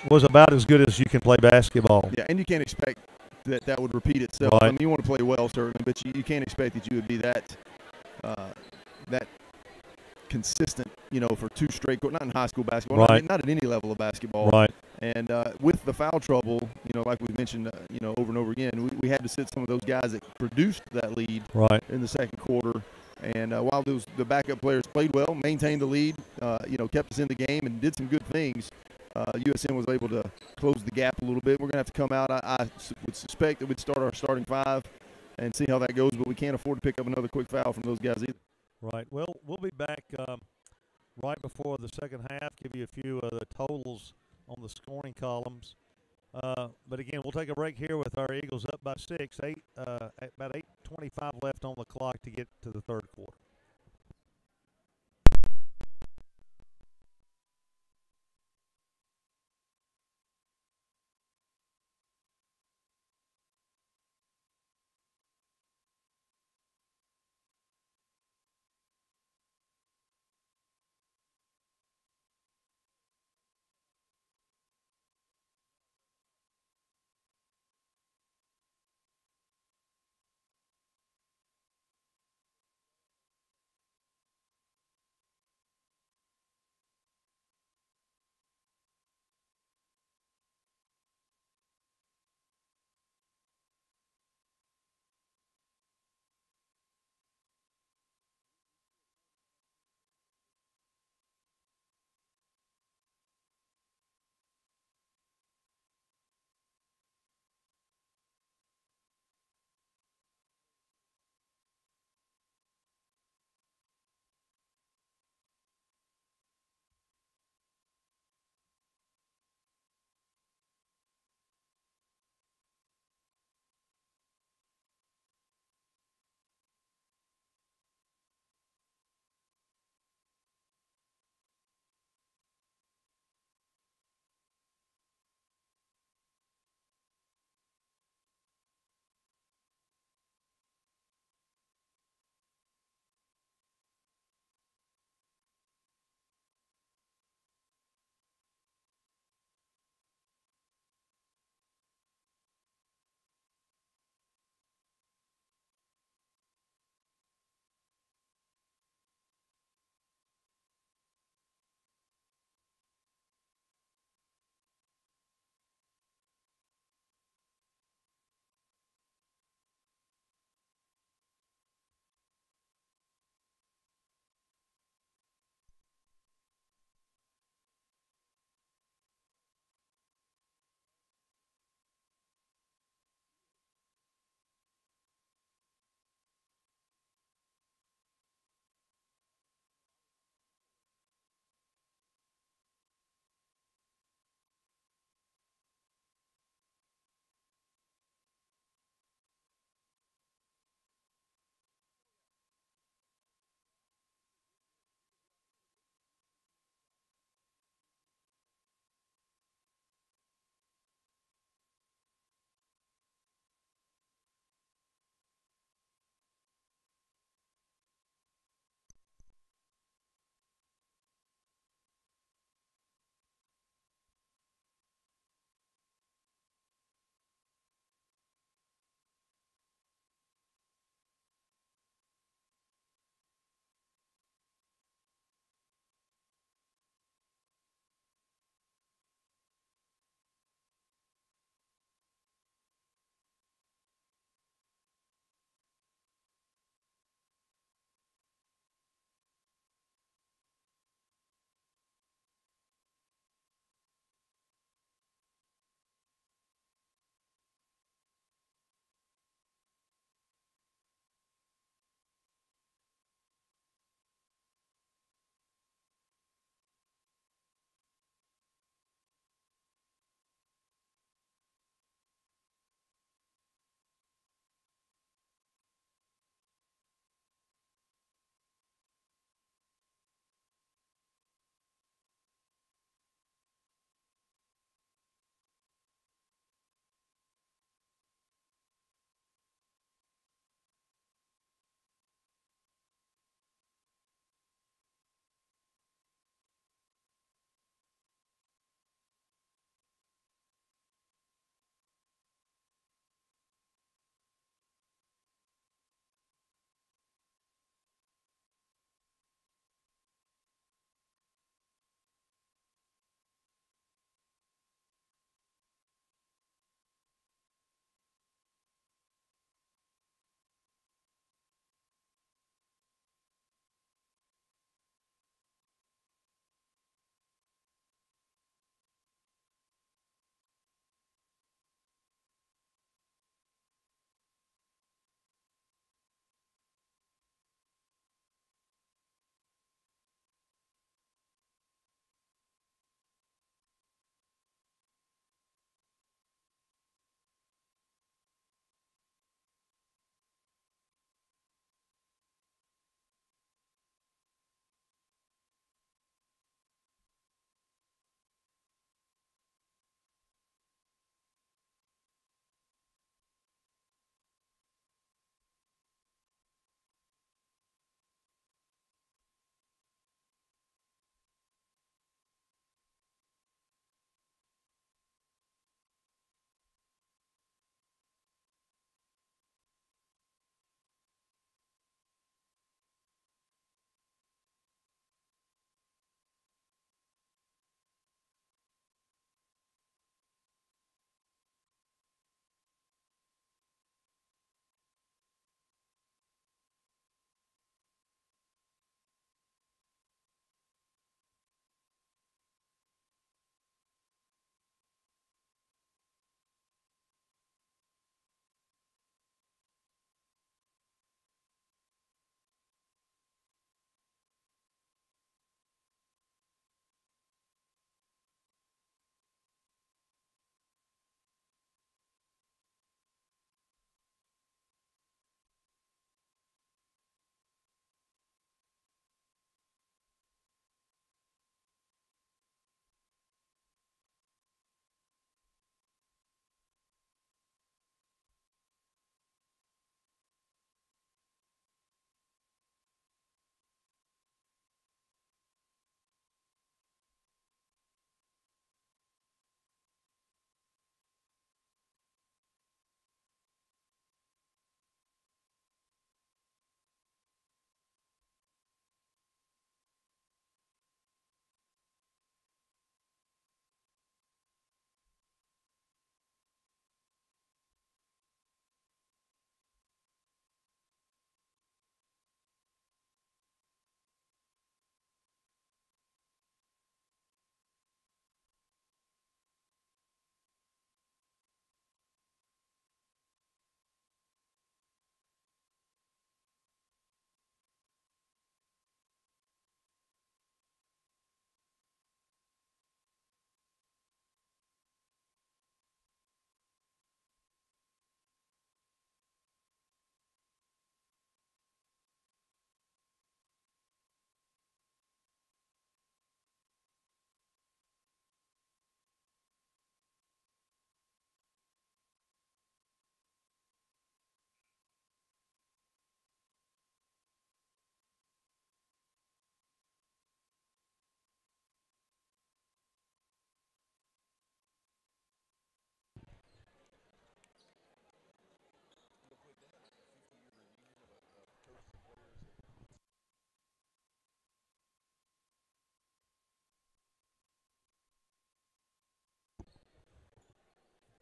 was about as good as you can play basketball. Yeah, and you can't expect that would repeat itself. Right. I mean, you want to play well, certainly, but you can't expect that you would be that consistent, for 2 straight quarters. Not in high school basketball, not at any level of basketball. Right. And with the foul trouble, like we mentioned, over and over again, we had to sit some of those guys that produced that lead in the second quarter. And while the backup players played well, maintained the lead, kept us in the game and did some good things, USN was able to close the gap a little bit. We're going to have to come out. I would suspect that we'd start our starting 5 and see how that goes, but we can't afford to pick up another quick foul from those guys either. Right. Well, we'll be back right before the second half, give you a few of the totals on the scoring columns. But again, we'll take a break here with our Eagles up by 6, about 8:25 left on the clock to get to the third quarter.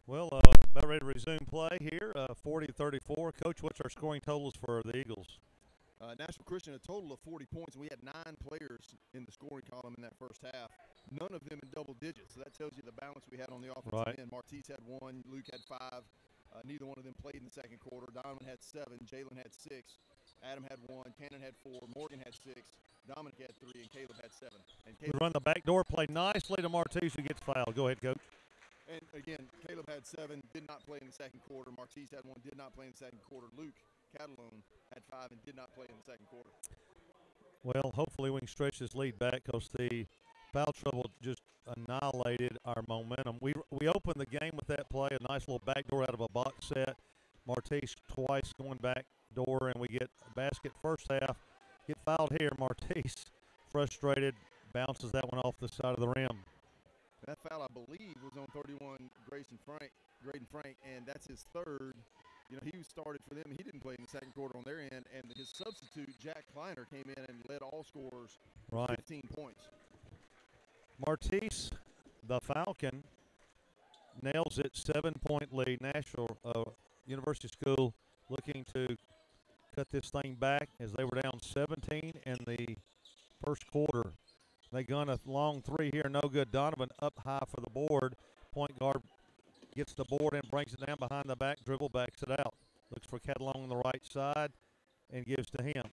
Well, about ready to resume play here, 40-34. Coach, what's our scoring totals for the Eagles? Nashville Christian, a total of 40 points, and we had 9 players in the scoring column in that first half. None of them in double digits, so that tells you the balance we had on the offensive end. Martise had 1, Luke had 5. Neither one of them played in the second quarter. Donovan had 7, Jalen had 6, Adam had 1, Cannon had 4, Morgan had 6, Dominic had 3, and Caleb had 7. And Caleb, we run the backdoor play nicely to Martise, who gets fouled. Go ahead, Coach. And again, Caleb had 7, did not play in the second quarter. Martise had 1, did not play in the second quarter. Luke Catalone had 5 and did not play in the second quarter. Well, hopefully we can stretch this lead back because the foul trouble just annihilated our momentum. We opened the game with that play, a nice little backdoor out of a box set. Martise twice going back door, and we get a basket first half. Get fouled here. Martise, frustrated, bounces that one off the side of the rim. That foul, I believe, was on 31, Graydon Frank, and that's his third. You know, he started for them. He didn't play in the second quarter on their end, and his substitute, Jack Kleiner, came in and led all scorers, 15 points. Martise, the Falcon, nails it, 7-point lead. Nashville University School looking to cut this thing back as they were down 17 in the first quarter. They gun a long three here, no good. Donovan up high for the board. Point guard gets the board and brings it down behind the back, dribble, backs it out. Looks for Catalone on the right side and gives to him.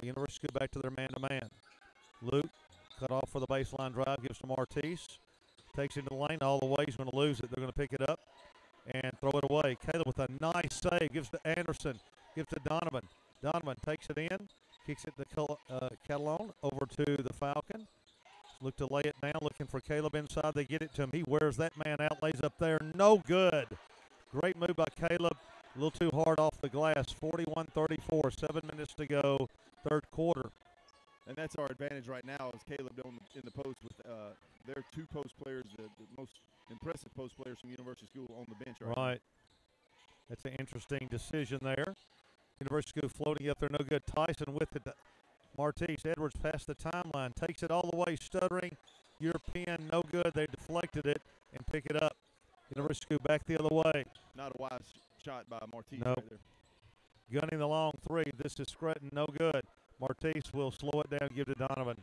University School back to their man-to-man. Luke cut off for the baseline drive, gives to Martise. Takes it into the lane all the way. He's going to lose it. They're going to pick it up and throw it away. Caleb with a nice save. Gives to Anderson. Gives to Donovan. Donovan takes it in. Kicks it to Catalone over to the Falcon. Look to lay it down. Looking for Caleb inside. They get it to him. He wears that man out. Lays up there. No good. Great move by Caleb. A little too hard off the glass. 41-34. 7 minutes to go. Third quarter. And that's our advantage right now is Caleb in the post with their 2 post players, the most impressive post players from University School on the bench right now. That's an interesting decision there. University School floating up there, no good. Tyson with it. Martise Edwards past the timeline. Takes it all the way, stuttering. European, no good. They deflected it and pick it up. University School back the other way. Not a wise shot by Martise nope. right there. Gunning the long three. This is Scranton, no good. Martise will slow it down, give to Donovan.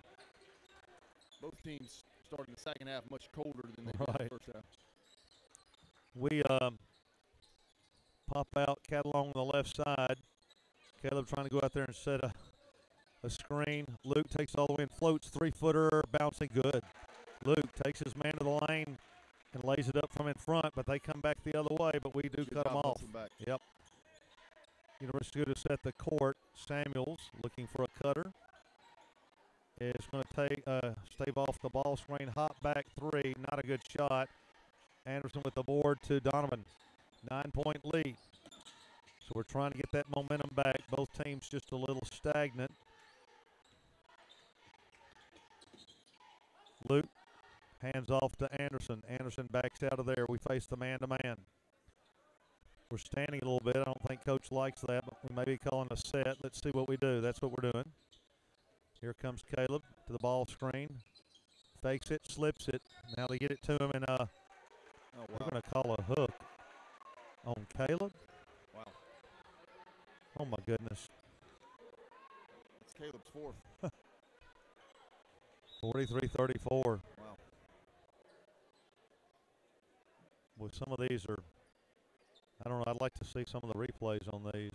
Both teams starting the second half much colder than they did in the first half. We pop out Catalone on the left side. Caleb trying to go out there and set a screen. Luke takes it all the way and floats. 3-footer, bouncing good. Luke takes his man to the lane and lays it up from in front, but they come back the other way, but we do cut them off. Yep. University to set the court. Samuels looking for a cutter. Is going to take stave off the ball screen. Hop back 3. Not a good shot. Anderson with the board to Donovan. 9-point lead. So we're trying to get that momentum back. Both teams just a little stagnant. Luke hands off to Anderson. Anderson backs out of there. We face the man-to-man. We're standing a little bit. I don't think Coach likes that, but we may be calling a set. Let's see what we do. That's what we're doing. Here comes Caleb to the ball screen. Fakes it, slips it. Now they get it to him, and we're going to call a hook on Caleb. Wow. Oh, my goodness. It's Caleb's 4th. 43-34. Wow. Well, some of these are, I don't know, I'd like to see some of the replays on these.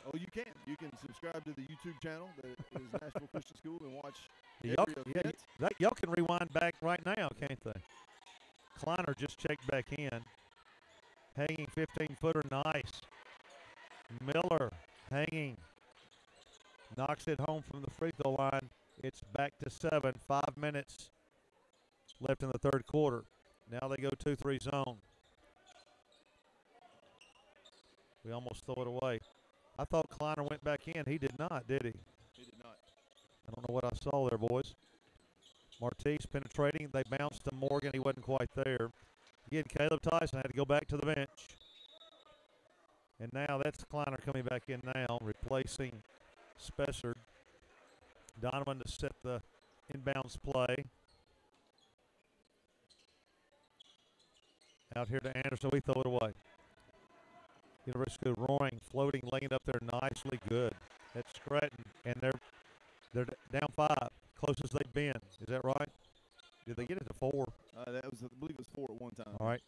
Oh, you can. You can subscribe to the YouTube channel that is Nashville Christian School and watch y'all can rewind back right now, can't they? Kleiner just checked back in. Hanging 15-footer, nice. Miller hanging. Knocks it home from the free throw line. It's back to 7. 5 minutes left in the third quarter. Now they go 2-3 zone. We almost throw it away. I thought Kleiner went back in. He did not, did he? He did not. I don't know what I saw there, boys. Martise penetrating. They bounced to Morgan. He wasn't quite there. Again, Caleb Tyson had to go back to the bench. And now that's Kleiner coming back in now, replacing Spessard. Donovan to set the inbounds play. Out here to Anderson, we throw it away. University of Roaring, floating, laying it up there nicely, good. That's Scranton, and they're down 5, closest they've been. Is that right? Did they get it to 4? That was, I believe it was 4 at one time. All right.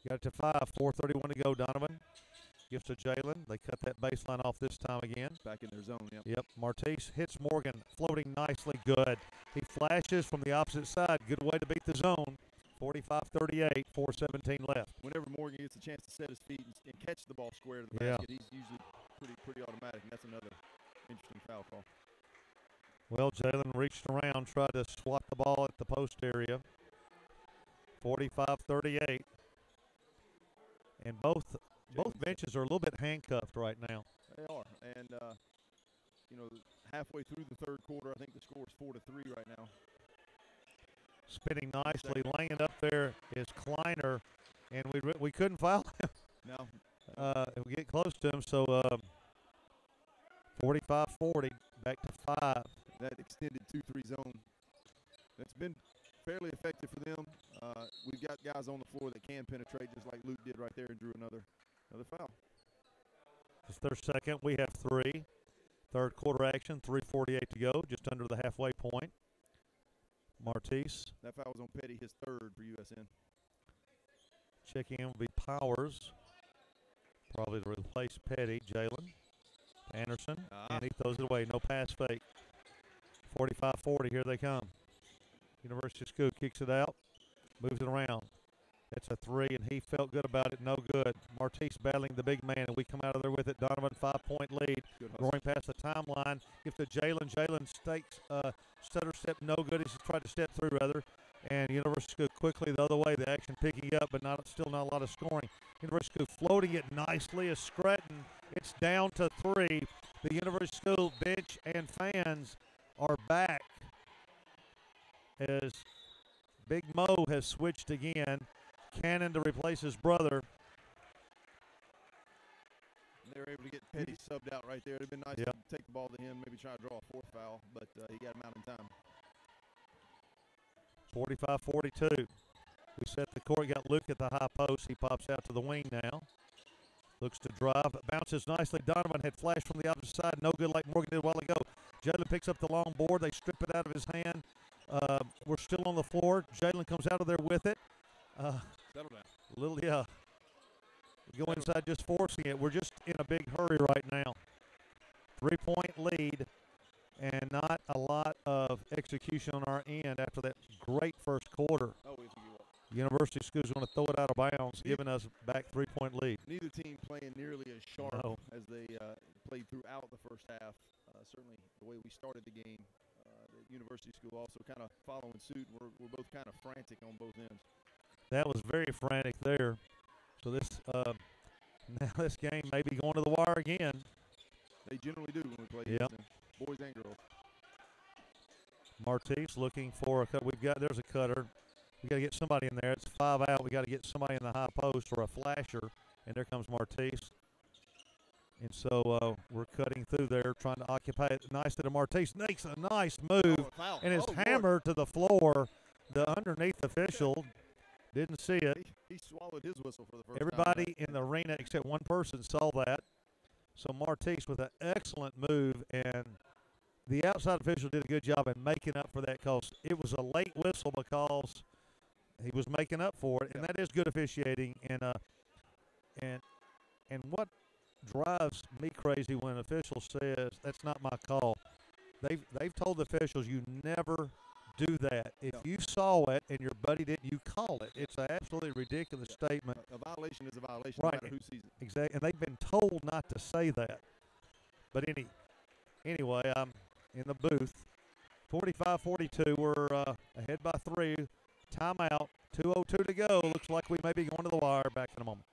Got it to 5, 4:31 to go. Donovan gives to Jalen. They cut that baseline off this time again. Back in their zone, yep. Yep. Martise hits Morgan, floating nicely, good. He flashes from the opposite side. Good way to beat the zone. 45-38, 4:17 left. Whenever Morgan gets a chance to set his feet and catch the ball square to the basket, he's usually pretty automatic, and that's another interesting foul call. Well, Jalen reached around, tried to swat the ball at the post area. 45-38. And both benches are a little bit handcuffed right now. They are. And, halfway through the third quarter, I think the score is 4-3 right now. Spinning nicely, laying it up there is Kleiner, and we couldn't foul him. No. We get close to him, so 45-40, back to 5. That extended 2-3 zone, that's been fairly effective for them. We've got guys on the floor that can penetrate, just like Luke did right there and drew another foul. It's their second. We have 3. Third quarter action, 3:48 to go, just under the halfway point. Martise. That foul was on Petty, his third for USN. Checking in will be Powers, probably to replace Petty. Jalen Anderson, and he throws it away. No pass fake. 45-40, here they come. University of School kicks it out, moves it around. It's a 3, and he felt good about it. No good. Martise battling the big man, and we come out of there with it. Donovan, 5-point lead. Roaring past the timeline. Give to Jalen. Jalen stakes stutter step, no good. He's tried to step through, rather. And University of School quickly the other way. The action picking up, but still not a lot of scoring. University of School floating it nicely as Scranton. It's down to 3. The University of School bench and fans are back as Big Mo has switched again. Cannon to replace his brother. They were able to get Petty subbed out right there. It would have been nice to take the ball to him, maybe try to draw a 4th foul, but he got him out in time. 45-42. We set the court, got Luke at the high post. He pops out to the wing now. Looks to drive, bounces nicely. Donovan had flashed from the opposite side. No good like Morgan did a while ago. Jalen picks up the long board. They strip it out of his hand. We're still on the floor. Jalen comes out of there with it. Settle down. We go inside just forcing it. We're just in a big hurry right now. 3-point lead and not a lot of execution on our end after that great first quarter. University of School is going to throw it out of bounds, giving us back 3-point lead. Neither team playing nearly as sharp as they played throughout the first half. Certainly the way we started the game, the University of School also kind of following suit. We're both kind of frantic on both ends. That was very frantic there. So now this game may be going to the wire again. They generally do when we play against them, boys and girls. Martise looking for a cut. There's a cutter. We got to get somebody in there. It's 5 out. We got to get somebody in the high post or a flasher. And there comes Martise. And so we're cutting through there, trying to occupy it nicely to Martise. Makes a nice move and is hammered to the floor. The underneath official didn't see it. He swallowed his whistle for the first Everybody in the arena except one person saw that. So Martise with an excellent move, and the outside official did a good job in making up for that because it was a late whistle because he was making up for it, and that is good officiating. And what drives me crazy when an official says that's not my call. They've told the officials you never do that. If you saw it and your buddy didn't, you call it. It's an absolutely ridiculous statement. A violation is a violation, right, no matter who sees it. Exactly, and they've been told not to say that. But anyway, I'm in the booth. 45-42, we're ahead by 3. Timeout, 2:02 to go. Looks like we may be going to the wire. Back in a moment.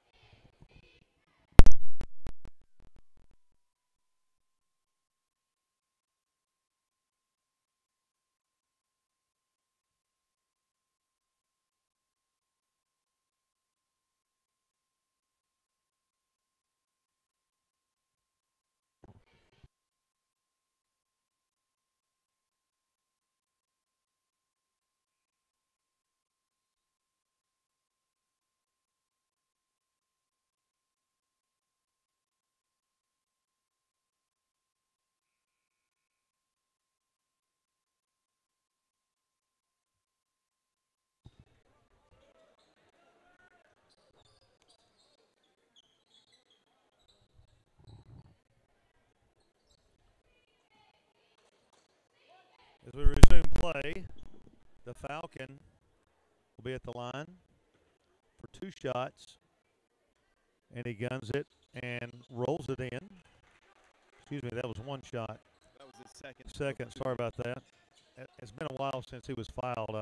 As we resume play, the Falcon will be at the line for 2 shots. And he guns it and rolls it in. Excuse me, that was 1 shot. That was his second. Second, sorry about that. It's been a while since he was fouled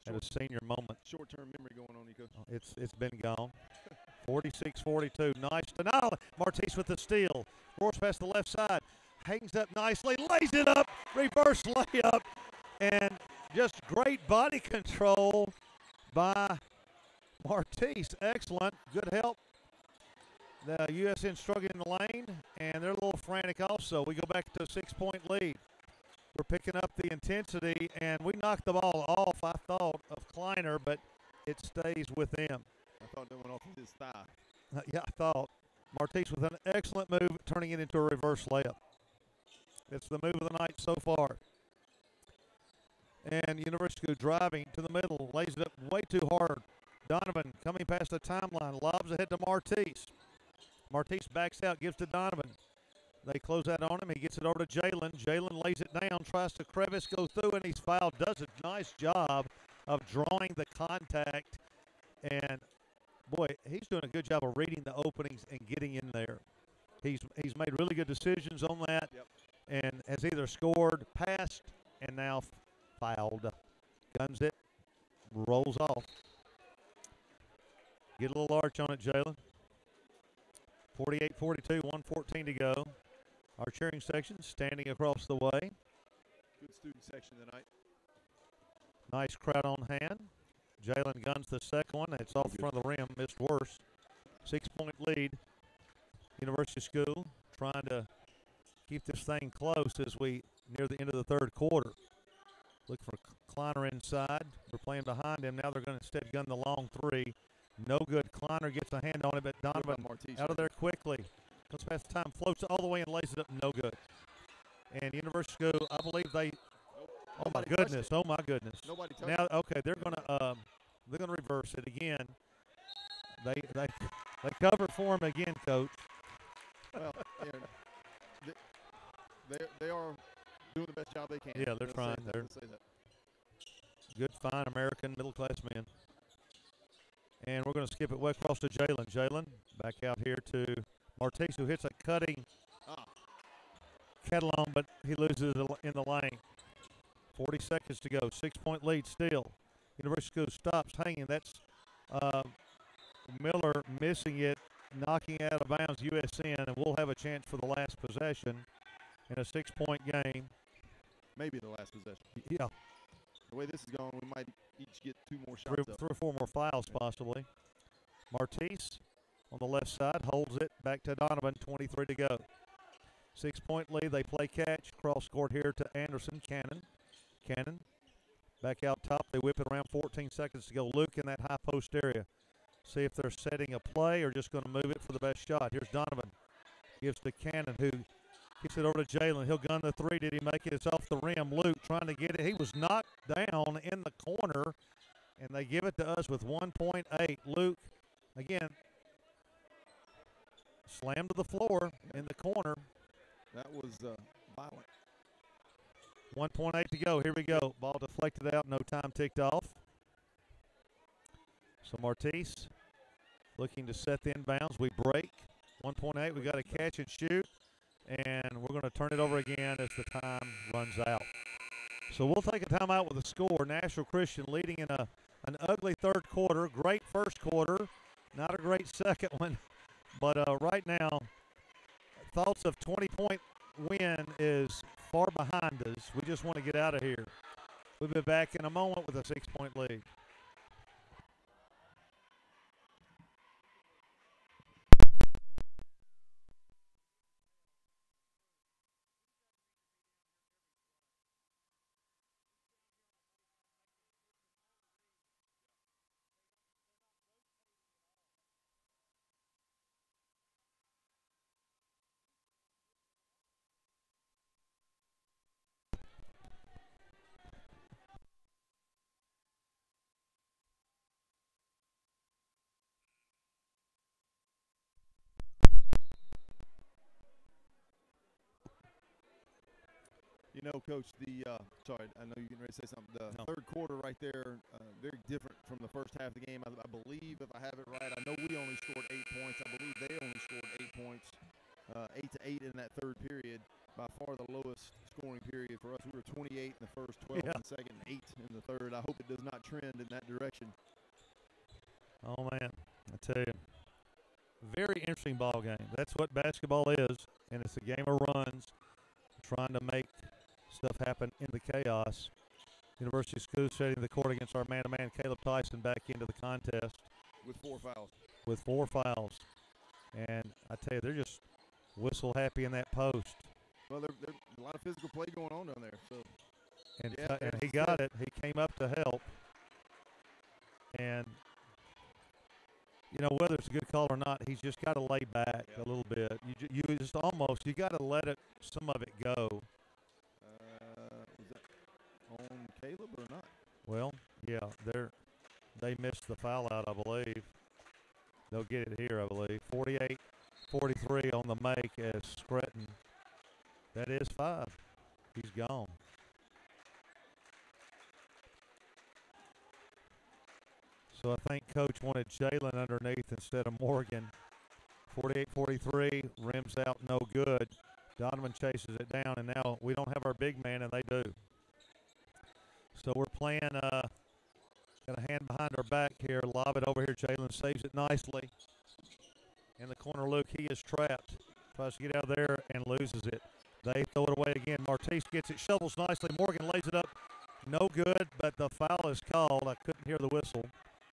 at a senior moment. Short-term memory going on, Nico. It's been gone. 46-42. Nice denial. Martise with the steal. Roars past the left side. Hangs up nicely. Lays it up. Reverse layup. And just great body control by Martise. Excellent. Good help. The USN struggling in the lane, and they're a little frantic also. We go back to a 6-point lead. We're picking up the intensity, and we knocked the ball off, I thought, of Kleiner, but it stays with them. I thought that went off his thigh. Yeah, I thought. Martise with an excellent move, turning it into a reverse layup. It's the move of the night so far. And University driving to the middle, lays it up way too hard. Donovan coming past the timeline, lobs ahead to Martise. Martise backs out, gives to Donovan. They close out on him. He gets it over to Jalen. Jalen lays it down, tries to crevice, go through, and he's fouled. Does a nice job of drawing the contact. And, boy, he's doing a good job of reading the openings and getting in there. He's made really good decisions on that. Yep. And has either scored, passed, and now fouled. Guns it, rolls off. Get a little arch on it, Jalen. 48-42, 1:14 to go. Our cheering section standing across the way. Good student section tonight. Nice crowd on hand. Jalen guns the second one. It's off the front of the rim. Missed worse. 6-point lead. University School trying to keep this thing close as we near the end of the third quarter. Look for Kleiner inside. We're playing behind him. Now they're going to instead gun the long 3. No good. Kleiner gets a hand on it, but Donovan out of there quickly. Goes past the time, floats all the way and lays it up. No good. And University School, I believe they. Oh my goodness! Oh my goodness! Nobody touched now, okay, they're gonna reverse it again. They cover for him again, Coach. Well, they are doing the best job they can. Yeah, they're trying. They're good, fine American middle-class men. And we're going to skip it way across to Jalen. Jalen back out here to Martise, who hits a cutting catalog, but he loses in the lane. 40 seconds to go. 6-point lead still. University School stops hanging. That's Miller missing it, knocking out of bounds USN, and we'll have a chance for the last possession in a 6-point game. Maybe the last possession. Yeah. The way this is going, we might each get 2 more shots. 3 or 4 more fouls possibly. Martise on the left side holds it back to Donovan. 23 to go. 6-point lead. They play catch. Cross court here to Anderson. Cannon back out top. They whip it around. 14 seconds to go. Luke in that high post area. See if they're setting a play or just going to move it for the best shot. Here's Donovan. Gives to Cannon, who gets it over to Jalen. He'll gun the 3. Did he make it? It's off the rim. Luke trying to get it. He was knocked down in the corner, and they give it to us with 1.8. Luke, again, slammed to the floor in the corner. That was violent. 1.8 to go. Here we go. Ball deflected out. No time ticked off. So Martise looking to set the inbounds. We break. 1.8. We got to catch and shoot. And we're going to turn it over again as the time runs out. So we'll take a timeout with a score. Nashville Christian leading in an ugly third quarter. Great first quarter. Not a great second one. But right now, thoughts of 20-point win is far behind us. We just want to get out of here. We'll be back in a moment with a 6-point lead. You know, Coach, sorry, I know you're getting ready to say something. The No. third quarter right there, very different from the first half of the game. I believe, if I have it right, I know we only scored 8 points. I believe they only scored 8 points, 8 to 8 in that third period. By far the lowest scoring period for us. We were 28 in the first, 12 in the second, and 8 in the third. I hope it does not trend in that direction. Oh, man, I tell you. Very interesting ball game. That's what basketball is, and it's a game of runs, trying to make stuff happen in the chaos. University School setting the court against our man-to-man Caleb Tyson back into the contest. With 4 fouls. With 4 fouls. And I tell you, they're just whistle happy in that post. Well, there's a lot of physical play going on down there. So, and he got it. He came up to help. And, you know, whether it's a good call or not, he's just got to lay back a little bit. You got to let some of it go. Was that on Caleb or not? Well, yeah, they missed the foul out, I believe. They'll get it here, I believe. 48-43 on the make as Scretton. That is 5. He's gone. So I think Coach wanted Jalen underneath instead of Morgan. 48-43, rims out, no good. Donovan chases it down, and now we don't have our big man, and they do. So we're playing, got a hand behind our back here, lob it over here. Jalen saves it nicely. In the corner, Luke, he is trapped. Tries to get out of there and loses it. They throw it away again. Martise gets it, shovels nicely. Morgan lays it up. No good, but the foul is called. I couldn't hear the whistle,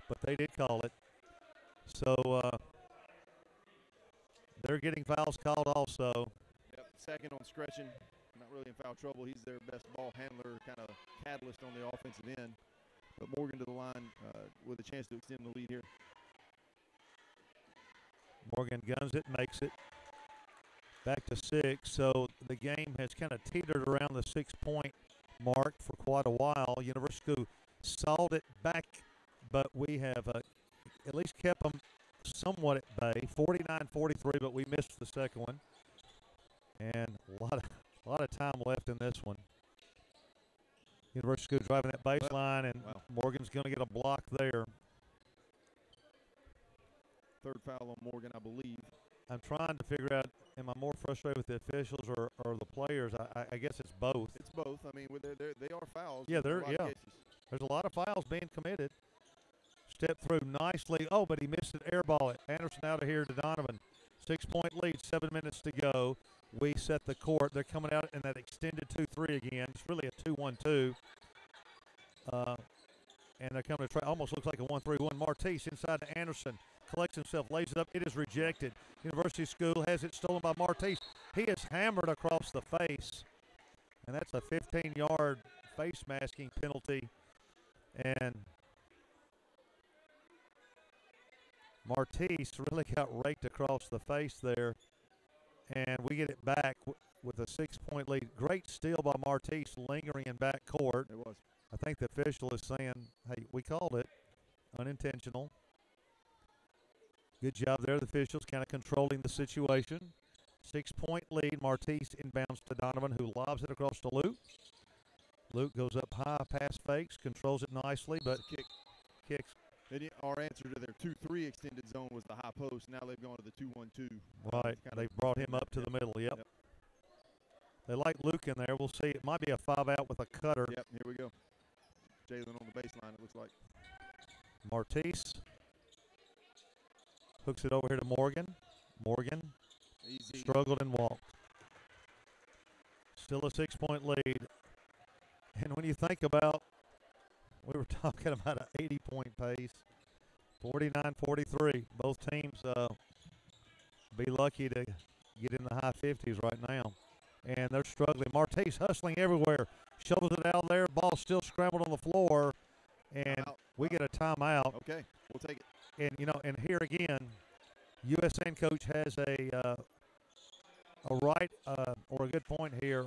but they did call it. So they're getting fouls called also. Yep, second on Scretchen. Not really in foul trouble. He's their best ball handler, kind of catalyst on the offensive end. But Morgan to the line with a chance to extend the lead here. Morgan guns it, makes it. Back to 6. So the game has kind of teetered around the 6-point mark for quite a while. University School sawed it back, but we have at least kept them somewhat at bay. 49-43, but we missed the second one. And a lot of time left in this one. University School driving that baseline, and Morgan's going to get a block there. Third foul on Morgan, I believe. I'm trying to figure out, am I more frustrated with the officials or the players? I guess it's both. It's both. I mean, they are fouls. Yeah, there's a lot of fouls being committed. Step through nicely. Oh, but he missed an air ball. Anderson out of here to Donovan. 6-point lead, 7 minutes to go. We set the court. They're coming out in that extended 2-3 again. It's really a 2-1-2. And they're coming to try. Almost looks like a 1-3-1. Martise inside to Anderson. Collects himself, lays it up. It is rejected. University School has it stolen by Martise. He is hammered across the face. And that's a 15-yard face masking penalty. And Martise really got raked across the face there. And we get it back with a 6-point lead. Great steal by Martise, lingering in back court. It was. I think the official is saying, hey, we called it. Unintentional. Good job there. The officials kind of controlling the situation. 6-point lead. Martise inbounds to Donovan, who lobs it across to Luke. Luke goes up high, pass fakes, controls it nicely, but kicks. Our answer to their 2-3 extended zone was the high post. Now they've gone to the 2-1-2. Right. They've brought him up to the middle. Yep. They like Luke in there. We'll see. It might be a 5-out with a cutter. Yep, here we go. Jalen on the baseline, it looks like. Martise hooks it over here to Morgan. Morgan Easy. Struggled and walked. Still a 6-point lead. And when you think about, we were talking about an 80-point pace, 49-43. Both teams be lucky to get in the high 50s right now. And they're struggling. Martise hustling everywhere. Shovels it out there. Ball still scrambled on the floor. And we get a timeout. Okay, we'll take it. And, you know, and here again, USN coach has a right or a good point here.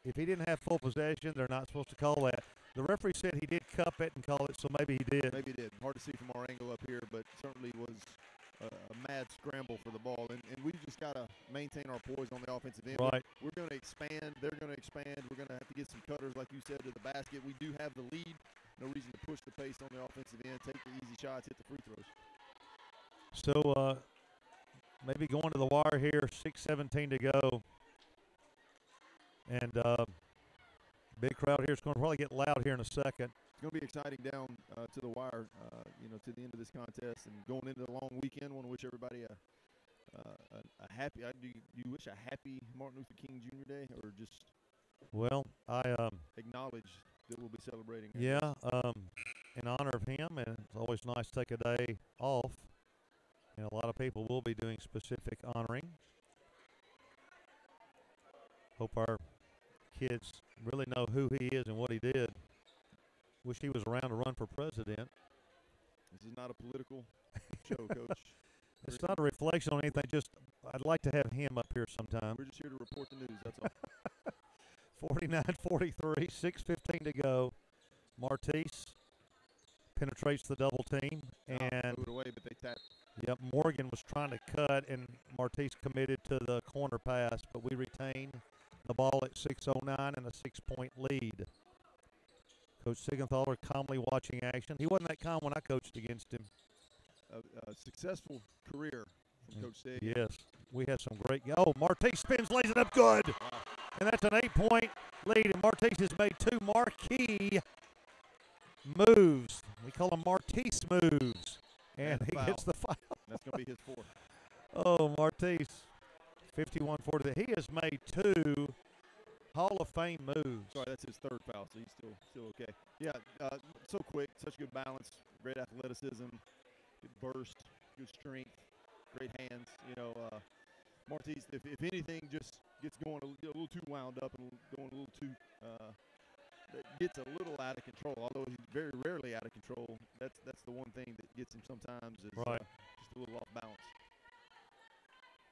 If he didn't have full possession, they're not supposed to call that. The referee said he did cup it and call it, so maybe he did. Maybe he did. Hard to see from our angle up here, but certainly was a mad scramble for the ball, and we just got to maintain our poise on the offensive end. Right. We're going to expand. They're going to expand. We're going to have to get some cutters, like you said, to the basket. We do have the lead. No reason to push the pace on the offensive end. Take the easy shots, hit the free throws. So maybe going to the wire here, 6:17 to go. And big crowd here. It's going to probably get loud here in a second. It's going to be exciting down to the wire, to the end of this contest and going into the long weekend. I want to wish everybody a happy. Do you wish a happy Martin Luther King Jr. Day, or just? Well, I acknowledge that we'll be celebrating. Yeah, in honor of him, and it's always nice to take a day off. And a lot of people will be doing specific honoring. Hope our kids really know who he is and what he did. Wish he was around to run for president. This is not a political show, Coach. It's not a reflection on anything. Just I'd like to have him up here sometime. We're just here to report the news. That's all. 49-43, 6:15 to go. Martise penetrates the double team, and moved away, but they tapped. Yep, Morgan was trying to cut, and Martise committed to the corner pass, but we retain the ball at 6:09 and a 6-point lead. Coach Siegenthaler calmly watching action. He wasn't that calm when I coached against him. A successful career from Coach Sig. Yes, we had some great. Oh, Martise spins, lays it up good. Wow. And that's an 8-point lead, and Martise has made 2 marquee moves. We call them Martise moves. And he gets the foul. That's going to be his 4th. Oh, Martise, 51-40. He has made 2 Hall of Fame moves. Sorry, that's his 3rd foul, so he's still okay. Yeah, so quick, such good balance, great athleticism, good burst, good strength, great hands. Martise, if anything, just gets going a little too wound up and going a little too gets a little out of control. Although he's very rarely out of control, that's the one thing that gets him sometimes is just a little off balance.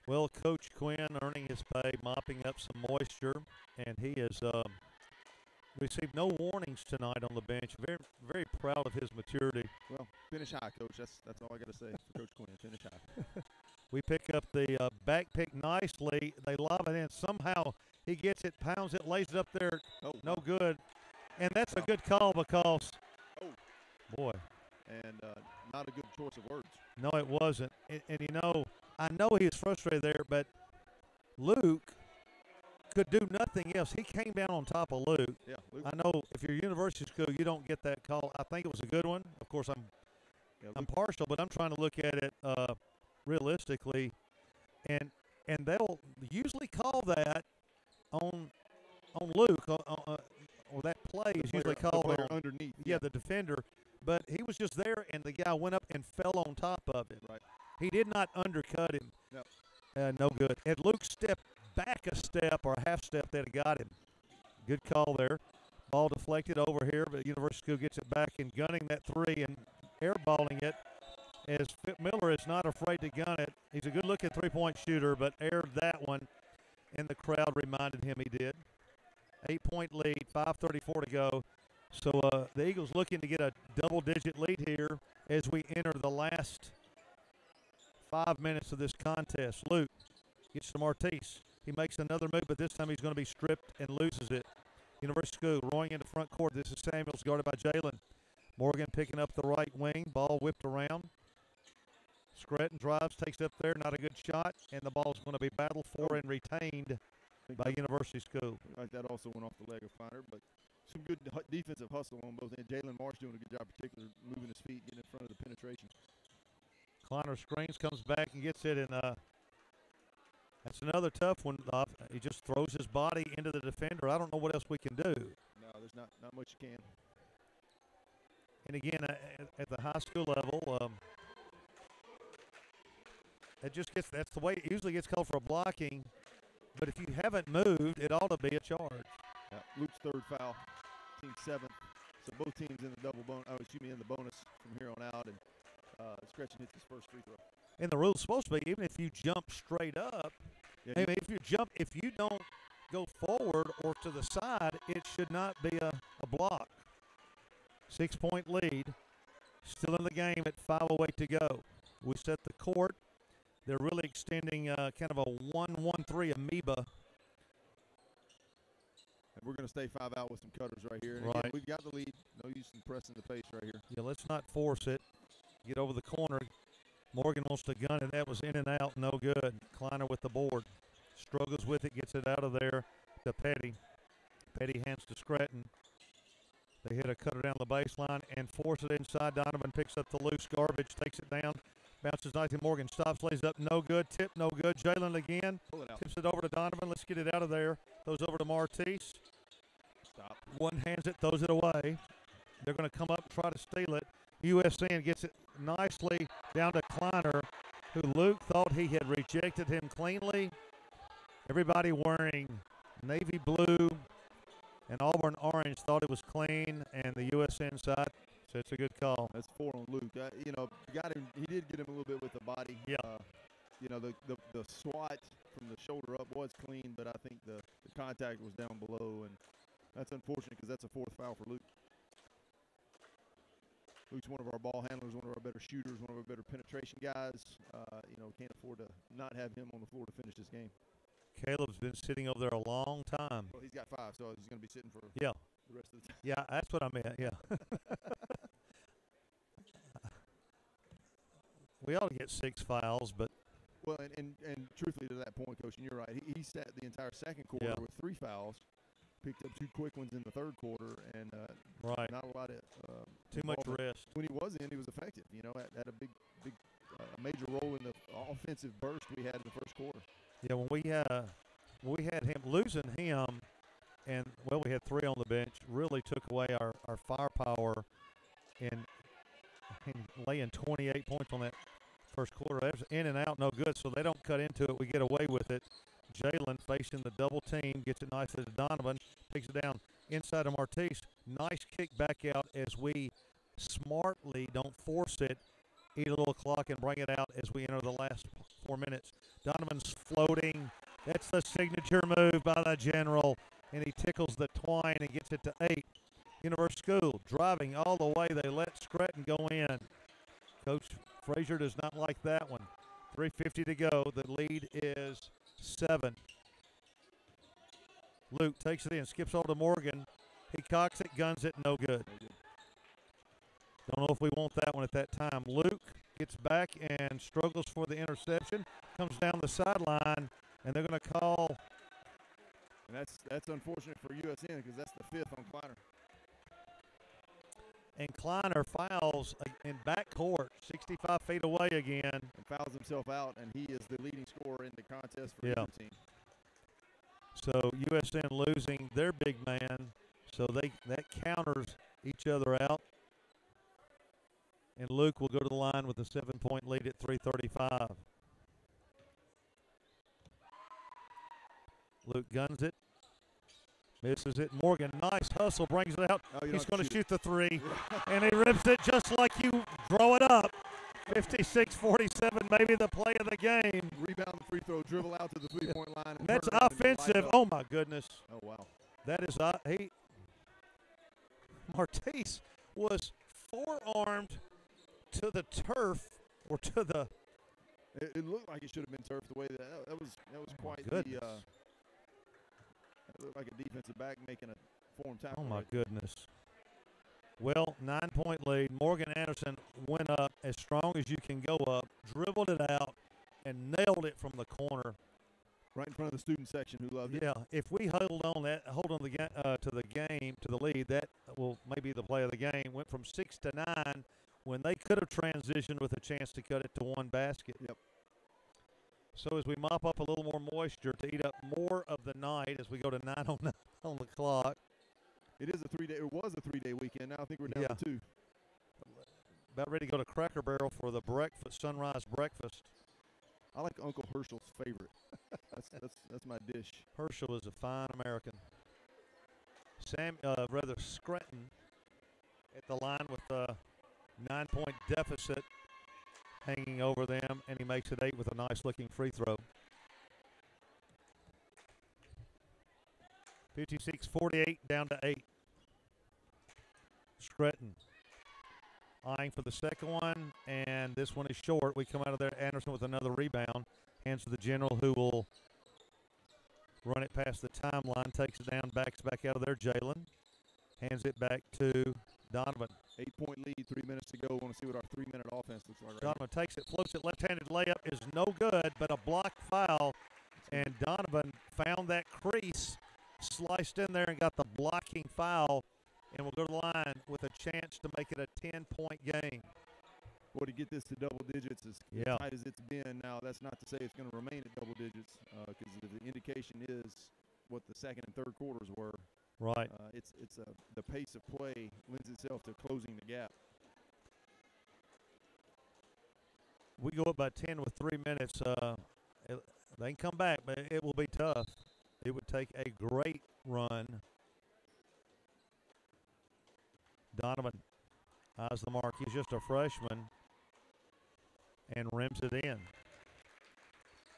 Well, Coach Quinn earning his pay, mopping up some moisture, and he has received no warnings tonight on the bench. Very, very proud of his maturity. Well, finish high, Coach. That's all I got to say for Coach Quinn. Finish high. We pick up the back pick nicely. They lob it in. Somehow he gets it, pounds it, lays it up there. Oh, no good. And that's a good call because, boy. And not a good choice of words. No, it wasn't. And I know he was frustrated there, but Luke could do nothing else. He came down on top of Luke. Yeah, Luke. I know if you're university school, you don't get that call. I think it was a good one. Of course, I'm partial, but I'm trying to look at it realistically. And they'll usually call that on Luke, or that play is usually called on underneath. Yeah, the defender. But he was just there, and the guy went up and fell on top of him. Right. He did not undercut him. No. No good. Had Luke stepped back a step or a half step, they'd have got him. Good call there. Ball deflected over here, but University School gets it back and gunning that 3 and airballing it. As Miller is not afraid to gun it. He's a good-looking three-point shooter, but aired that one, and the crowd reminded him he did. 8-point lead, 5:34 to go. So the Eagles looking to get a double-digit lead here as we enter the last 5 minutes of this contest. Luke gets to Martise. He makes another move, but this time he's going to be stripped and loses it. University School rolling into front court. This is Samuels guarded by Jalen. Morgan picking up the right wing. Ball whipped around. Scretton drives, takes it up there. Not a good shot, and the ball is going to be battled for and retained by University School. That also went off the leg of Kleiner, but some good defensive hustle on both ends. Jalen Marsh doing a good job, particularly moving his feet, getting in front of the penetration. Kleiner screens, comes back and gets it, and that's another tough one. He just throws his body into the defender. I don't know what else we can do. No, there's not much you can. And again, at the high school level, that's the way it usually gets called for a blocking. But if you haven't moved, it ought to be a charge. Yeah, Luke's 3rd foul, team 7th. So both teams in the in the bonus from here on out, and Scretchen hits his first free throw. And the rule's supposed to be even if you jump straight up. Yeah, if you don't go forward or to the side, it should not be a block. 6-point lead, still in the game at 5:08 to go. We set the court. They're really extending kind of a 1-1-3 amoeba. And we're going to stay 5 out with some cutters right here. And right. Again, we've got the lead. No use in pressing the pace right here. Yeah, let's not force it. Get over the corner. Morgan wants to gun it. That was in and out. No good. Kleiner with the board. Struggles with it. Gets it out of there to Petty. Petty hands to Scranton. They hit a cutter down the baseline and force it inside. Donovan picks up the loose garbage, takes it down, bounces nicely. Morgan stops, lays up, no good. Tip, no good. Jalen again. Tips it over to Donovan. Let's get it out of there. Throws over to Martise. Stop. One hands it, throws it away. They're going to come up and try to steal it. USN gets it nicely down to Kleiner, who Luke thought he had rejected him cleanly. Everybody wearing navy blue and Auburn orange thought it was clean, and the USN side said it's a good call. That's 4 on Luke. You know, got him. He did get him a little bit with the body. Yeah. You know, the swat from the shoulder up was clean, but I think the contact was down below, and that's unfortunate because that's a 4th foul for Luke. Luke's one of our ball handlers, one of our better shooters, one of our better penetration guys. You know, can't afford to not have him on the floor to finish this game. Caleb's been sitting over there a long time. Well, he's got 5, so he's going to be sitting for the rest of the time. Yeah, that's what I meant, yeah. We ought to get 6 fouls, but. Well, and truthfully to that point, Coach, and you're right, he sat the entire second quarter with 3 fouls, picked up 2 quick ones in the third quarter, and not a lot of too much rest. When he was in, he was effective. You know, had a big major role in the offensive burst we had in the first quarter. Yeah, when we had him, losing him, and, well, we had 3 on the bench, really took away our firepower in laying 28 points on that first quarter. That was in and out, no good, so they don't cut into it. We get away with it. Jalen facing the double team, gets it nicely to Donovan, takes it down inside of Martise. Nice kick back out as we smartly don't force it, eat a little clock and bring it out as we enter the last 4 minutes. Donovan's floating. That's the signature move by the general, and he tickles the twine and gets it to 8. Universe School driving all the way. They let Scranton go in. Coach Frazier does not like that one. 3:50 to go. The lead is 7. Luke takes it in, skips over to Morgan. He cocks it, guns it, no good. Don't know if we want that one at that time. Luke gets back and struggles for the interception. Comes down the sideline, and they're going to call. And that's unfortunate for USN because that's the 5th on Kleiner. And Kleiner fouls in backcourt, 65 feet away again. And fouls himself out, and he is the leading scorer in the contest for either team. So USN losing their big man, so that counters each other out. And Luke will go to the line with a 7-point lead at 3:35. Luke guns it. Misses it. Morgan, nice hustle, brings it out. He's going to shoot the 3. And he rips it just like you throw it up. 56-47, maybe the play of the game. Rebound the free throw, dribble out to the 3-point line. And that's offensive. Oh, my goodness. Oh, wow. That is Martise was forearmed to the turf or to the. It looked like it should have been turf the way that was quite the. It looked like a defensive back making a form tackle. Oh, my goodness. Well, 9-point lead. Morgan Anderson went up as strong as you can go up, dribbled it out, and nailed it from the corner. Right in front of the student section who loved it. Yeah, if we hold on to the lead, that will maybe the play of the game. Went from 6 to 9 when they could have transitioned with a chance to cut it to 1 basket. Yep. So as we mop up a little more moisture to eat up more of the night as we go to 9:09 on the clock. It was a 3-day weekend. Now I think we're down to 2. About ready to go to Cracker Barrel for the sunrise breakfast. I like Uncle Herschel's favorite. that's my dish. Herschel is a fine American. Scranton at the line with a 9-point deficit hanging over them, and he makes it 8 with a nice-looking free throw. 56-48, down to 8. Scranton eyeing for the second one, and this one is short. We come out of there. Anderson with another rebound. Hands to the general, who will run it past the timeline, takes it down, backs back out of there. Jalen hands it back to Donovan. 8-point lead, 3 minutes to go. Want to see what our 3-minute offense looks like. Donovan takes it, floats it, left-handed layup is no good, but a block foul. And Donovan found that crease, sliced in there, and got the blocking foul, and will go to the line with a chance to make it a 10-point game. Well, to get this to double digits as tight as it's been now, that's not to say it's going to remain at double digits, because the indication is what the second and third quarters were. Right. The pace of play lends itself to closing the gap. We go up by 10 with 3 minutes. They can come back, but it will be tough. It would take a great run. Donovan eyes the mark. He's just a freshman and rims it in.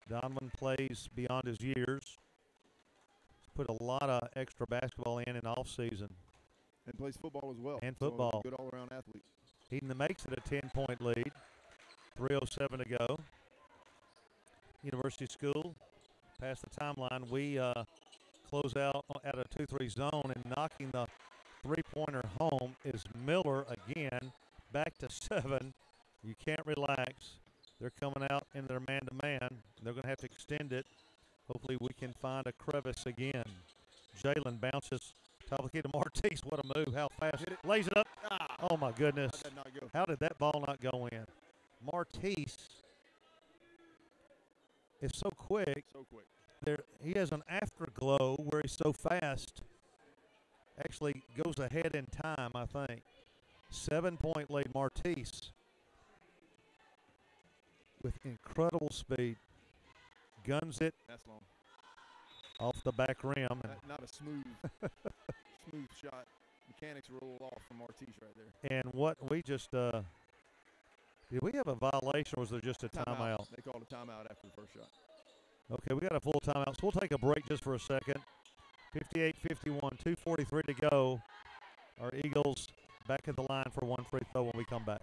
Donovan plays beyond his years. Put a lot of extra basketball in off season. And plays football as well. And football. So good all-around athlete. He makes it a 10-point lead. 3:07 to go. University School, past the timeline. We close out at a 2-3 zone, and knocking the three-pointer home is Miller again. Back to 7. You can't relax. They're coming out in their man-to-man. They're going to have to extend it. Hopefully we can find a crevice again. Jalen bounces top of the key to Martise. What a move. How fast. Lays it up. Oh, my goodness. How did that not go? How did that ball not go in? Martise is so quick. So quick. He has an afterglow where he's so fast. Actually goes ahead in time, I think. 7-point lead. Martise with incredible speed. Guns it. That's long. Off the back rim. Not a smooth shot. Mechanics were a little off from Martise right there. And what we just did we have a violation, or was there just a timeout? They called a timeout after the first shot. Okay, we got a full timeout. So we'll take a break just for a second. 58-51, 2:43 to go. Our Eagles back at the line for one free throw when we come back.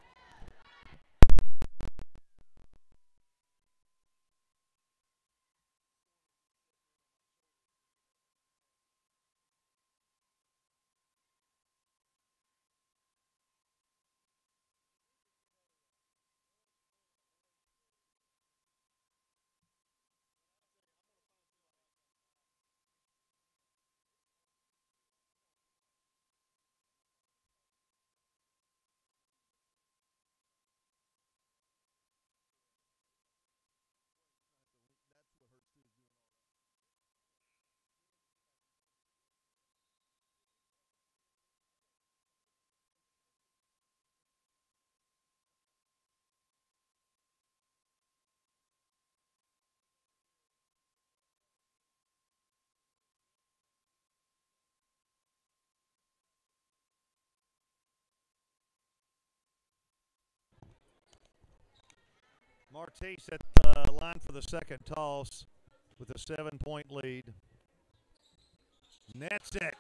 Martise at the line for the second toss with a 7-point lead. Nets it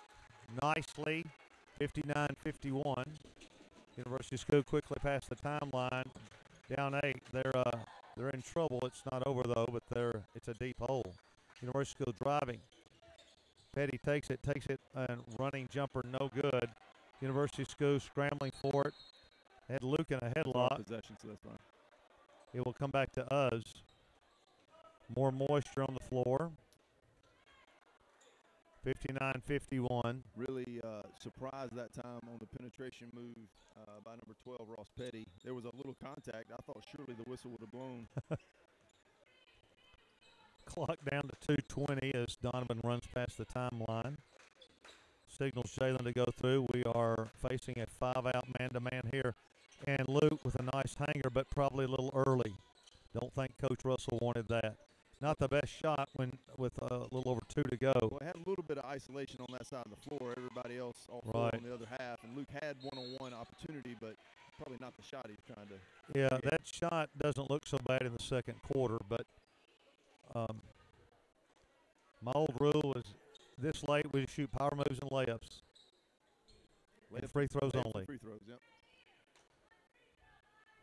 nicely, 59-51. University School quickly past the timeline, down 8. They're in trouble. It's not over though, but it's a deep hole. University School driving. Petty takes it, and running jumper no good. University School scrambling for it. Had Luke in a headlock. Possession, so that's fine. It will come back to us. More moisture on the floor. 59-51. Really surprised that time on the penetration move by number 12, Ross Petty. There was a little contact. I thought surely the whistle would have blown. Clock down to 2:20 as Donovan runs past the timeline. Signals Jalen to go through. We are facing a 5-out man-to-man here. And Luke with a nice hanger, but probably a little early. Don't think Coach Russell wanted that. Not the best shot with a little over 2 to go. Well, it had a little bit of isolation on that side of the floor. Everybody else all four on the other half. And Luke had one-on-one opportunity, but probably not the shot he's trying to get. That shot doesn't look so bad in the second quarter, but my old rule was this late we shoot power moves and layups. And free throws only. Free throws, yep.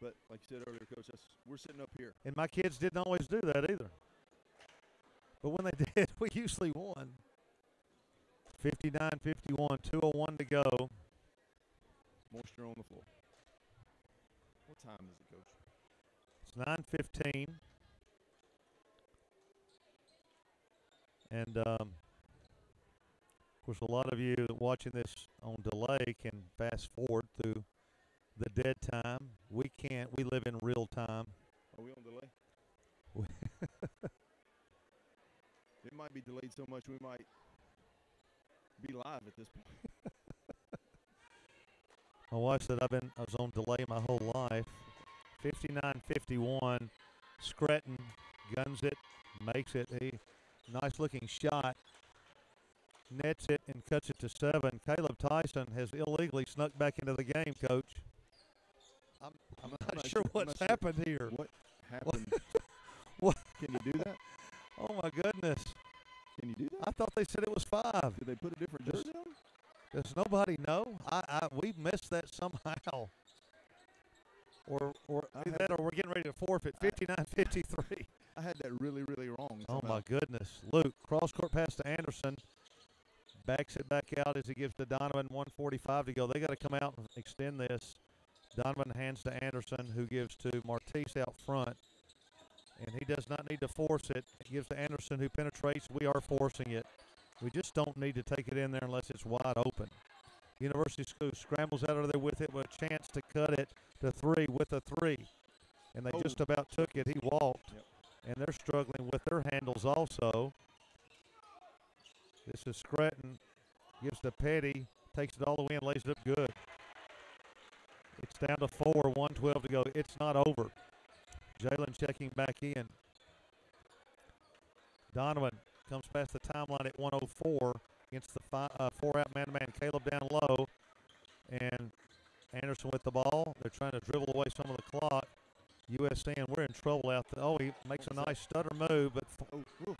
But like you said earlier, Coach, we're sitting up here. And my kids didn't always do that either. But when they did, we usually won. 59-51, 2:01 to go. Moisture on the floor. What time is it, Coach? It's 9:15. And, of course, a lot of you watching this on delay can fast forward through the dead time. We can't. We live in real time. Are we on delay? It might be delayed so much we might be live at this point. My wife said I was on delay my whole life. 59-51. Scretton guns it, makes it a nice-looking shot. Nets it and cuts it to 7. Caleb Tyson has illegally snuck back into the game, Coach. I'm not sure what's happened here. What happened? What? Can you do that? Oh, my goodness. Can you do that? I thought they said it was 5. Did they put a different jersey on? Does nobody know? We missed that somehow. Or we're getting ready to forfeit. 59-53. I had that really, really wrong. Oh, my goodness. Luke, cross-court pass to Anderson. Backs it back out as he gives to Donovan. 1:45 to go. They got to come out and extend this. Donovan hands to Anderson, who gives to Martise out front. And he does not need to force it. He gives to Anderson, who penetrates. We are forcing it. We just don't need to take it in there unless it's wide open. University School scrambles out of there with it with a chance to cut it to 3 with a 3. And they just about took it. He walked. Yep. And they're struggling with their handles also. This is Scretton. Gives to Petty. Takes it all the way and lays it up good. It's down to 4, 1:12 to go. It's not over. Jalen checking back in. Donovan comes past the timeline at 1:04 against the 4-out man-to-man. Caleb down low. And Anderson with the ball. They're trying to dribble away some of the clock. USN, we're in trouble out there. Oh, he makes a nice stutter move, but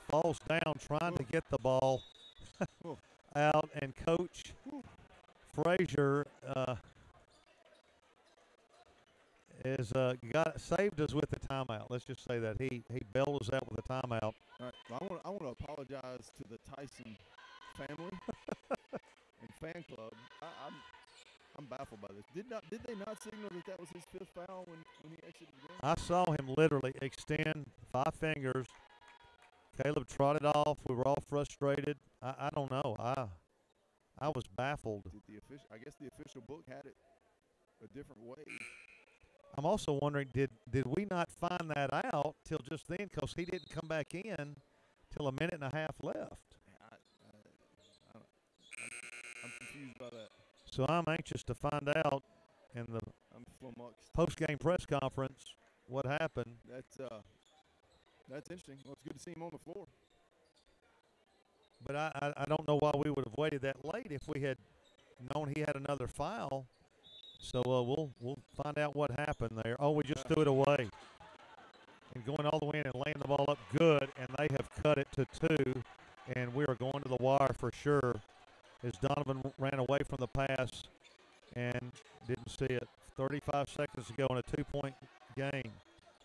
falls down trying to get the ball out. And Coach Frazier saved us with the timeout. Let's just say that he bailed us out with a timeout. All right, well, I want to apologize to the Tyson family and fan club. I'm baffled by this. Did they not signal that was his 5th foul when he exited the game? I saw him literally extend 5 fingers. Caleb trotted off. We were all frustrated. I don't know. I was baffled. I guess the official book had it a different way. I'm also wondering, did we not find that out till just then, because he didn't come back in till a minute and a half left? I'm confused by that. So I'm anxious to find out in the post-game press conference what happened. That's interesting. Well, it's good to see him on the floor. But I don't know why we would have waited that late if we had known he had another foul. So we'll find out what happened there. Oh, we just threw it away. And going all the way in and laying the ball up good, and they have cut it to 2, and we are going to the wire for sure as Donovan ran away from the pass and didn't see it. 35 seconds to go in a 2-point game.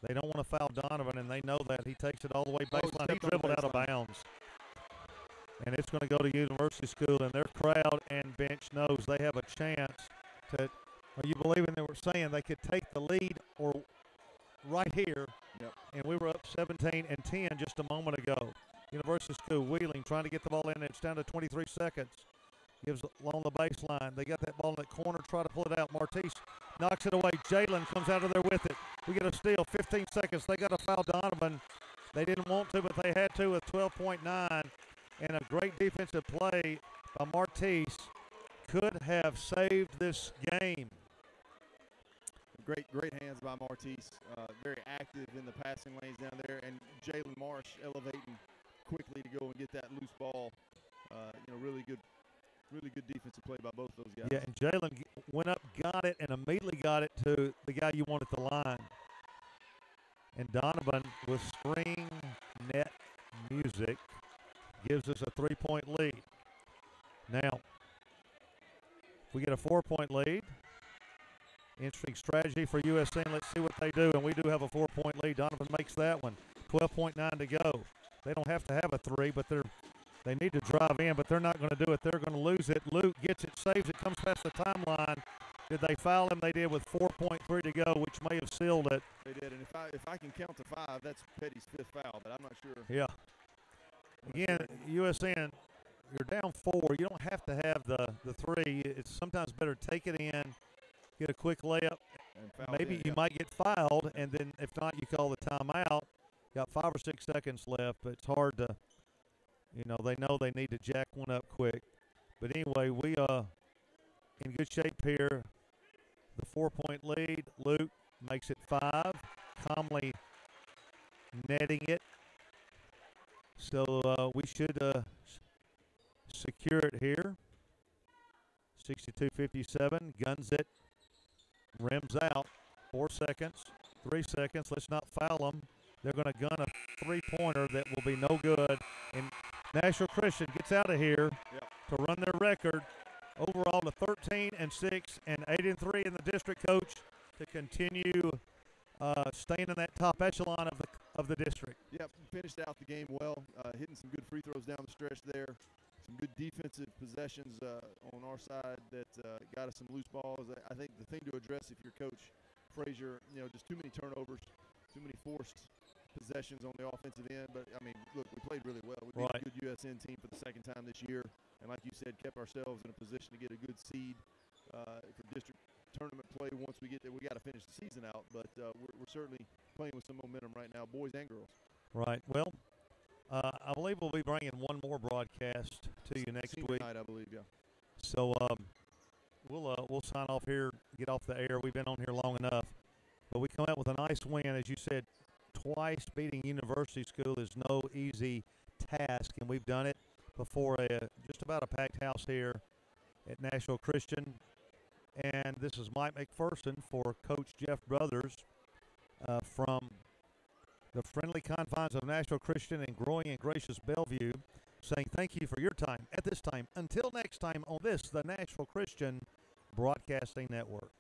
They don't want to foul Donovan, and they know that. He takes it all the way baseline. He dribbled out of bounds. And it's going to go to University School, and their crowd and bench knows they have a chance to – are you believing they were saying they could take the lead or right here? Yep. And we were up 17-10 just a moment ago. University School wheeling, trying to get the ball in. It's down to 23 seconds. Gives along the baseline. They got that ball in the corner, try to pull it out. Martise knocks it away. Jalen comes out of there with it. We get a steal, 15 seconds. They got to foul Donovan. They didn't want to, but they had to with 12.9. And a great defensive play by Martise could have saved this game. Great hands by Martise. Very active in the passing lanes down there. And Jalen Marsh elevating quickly to go and get that loose ball. Really good defensive play by both those guys. Yeah, and Jalen went up, got it, and immediately got it to the guy you want at the line. And Donovan with spring net music gives us a 3-point lead. Now, if we get a 4-point lead, Interesting strategy for USN. Let's see what they do. And we do have a 4-point lead. Donovan makes that one. 12.9 to go. They don't have to have a three, but they need to drive in, but they're not going to do it. They're going to lose it. Luke gets it, saves it, comes past the timeline. Did they foul him? They did with 4.3 to go, which may have sealed it. They did, and if I can count to 5, that's Petty's 5th foul, but I'm not sure. Yeah. Again, USN, you're down 4. You don't have to have the three. It's sometimes better to take it in, get a quick layup. Maybe you might get fouled, and then if not, you call the timeout. Got 5 or 6 seconds left, but it's hard to, they know they need to jack one up quick. But anyway, we in good shape here. The 4-point lead. Luke makes it 5. Comley netting it. So we should secure it here. 62-57. Guns it. Rims out. 4 seconds. 3 seconds. Let's not foul them. They're going to gun a three-pointer that will be no good. And Nashville Christian gets out of here to run their record overall to 13-6 and 8-3 in the district, coach, to continue staying in that top echelon of the district. Yep, finished out the game well, hitting some good free throws down the stretch there. Some good defensive possessions on our side that got us some loose balls. I think the thing to address if you're Coach Frazier, just too many turnovers, too many forced possessions on the offensive end. But, I mean, look, we played really well. We beat a good USN team for the second time this year. And like you said, kept ourselves in a position to get a good seed for district tournament play once we get there. We got to finish the season out. But we're certainly playing with some momentum right now, boys and girls. Right. Well, I believe we'll be bringing one more broadcast to you next week. Tonight, I believe, yeah. So we'll sign off here, get off the air. We've been on here long enough. But we come out with a nice win. As you said, twice beating University School is no easy task, and we've done it before just about a packed house here at Nashville Christian. And this is Mike McPherson for Coach Jeff Brothers from the friendly confines of Nashville Christian and growing and gracious Bellevue, saying thank you for your time at this time. Until next time on this, the Nashville Christian Broadcasting Network.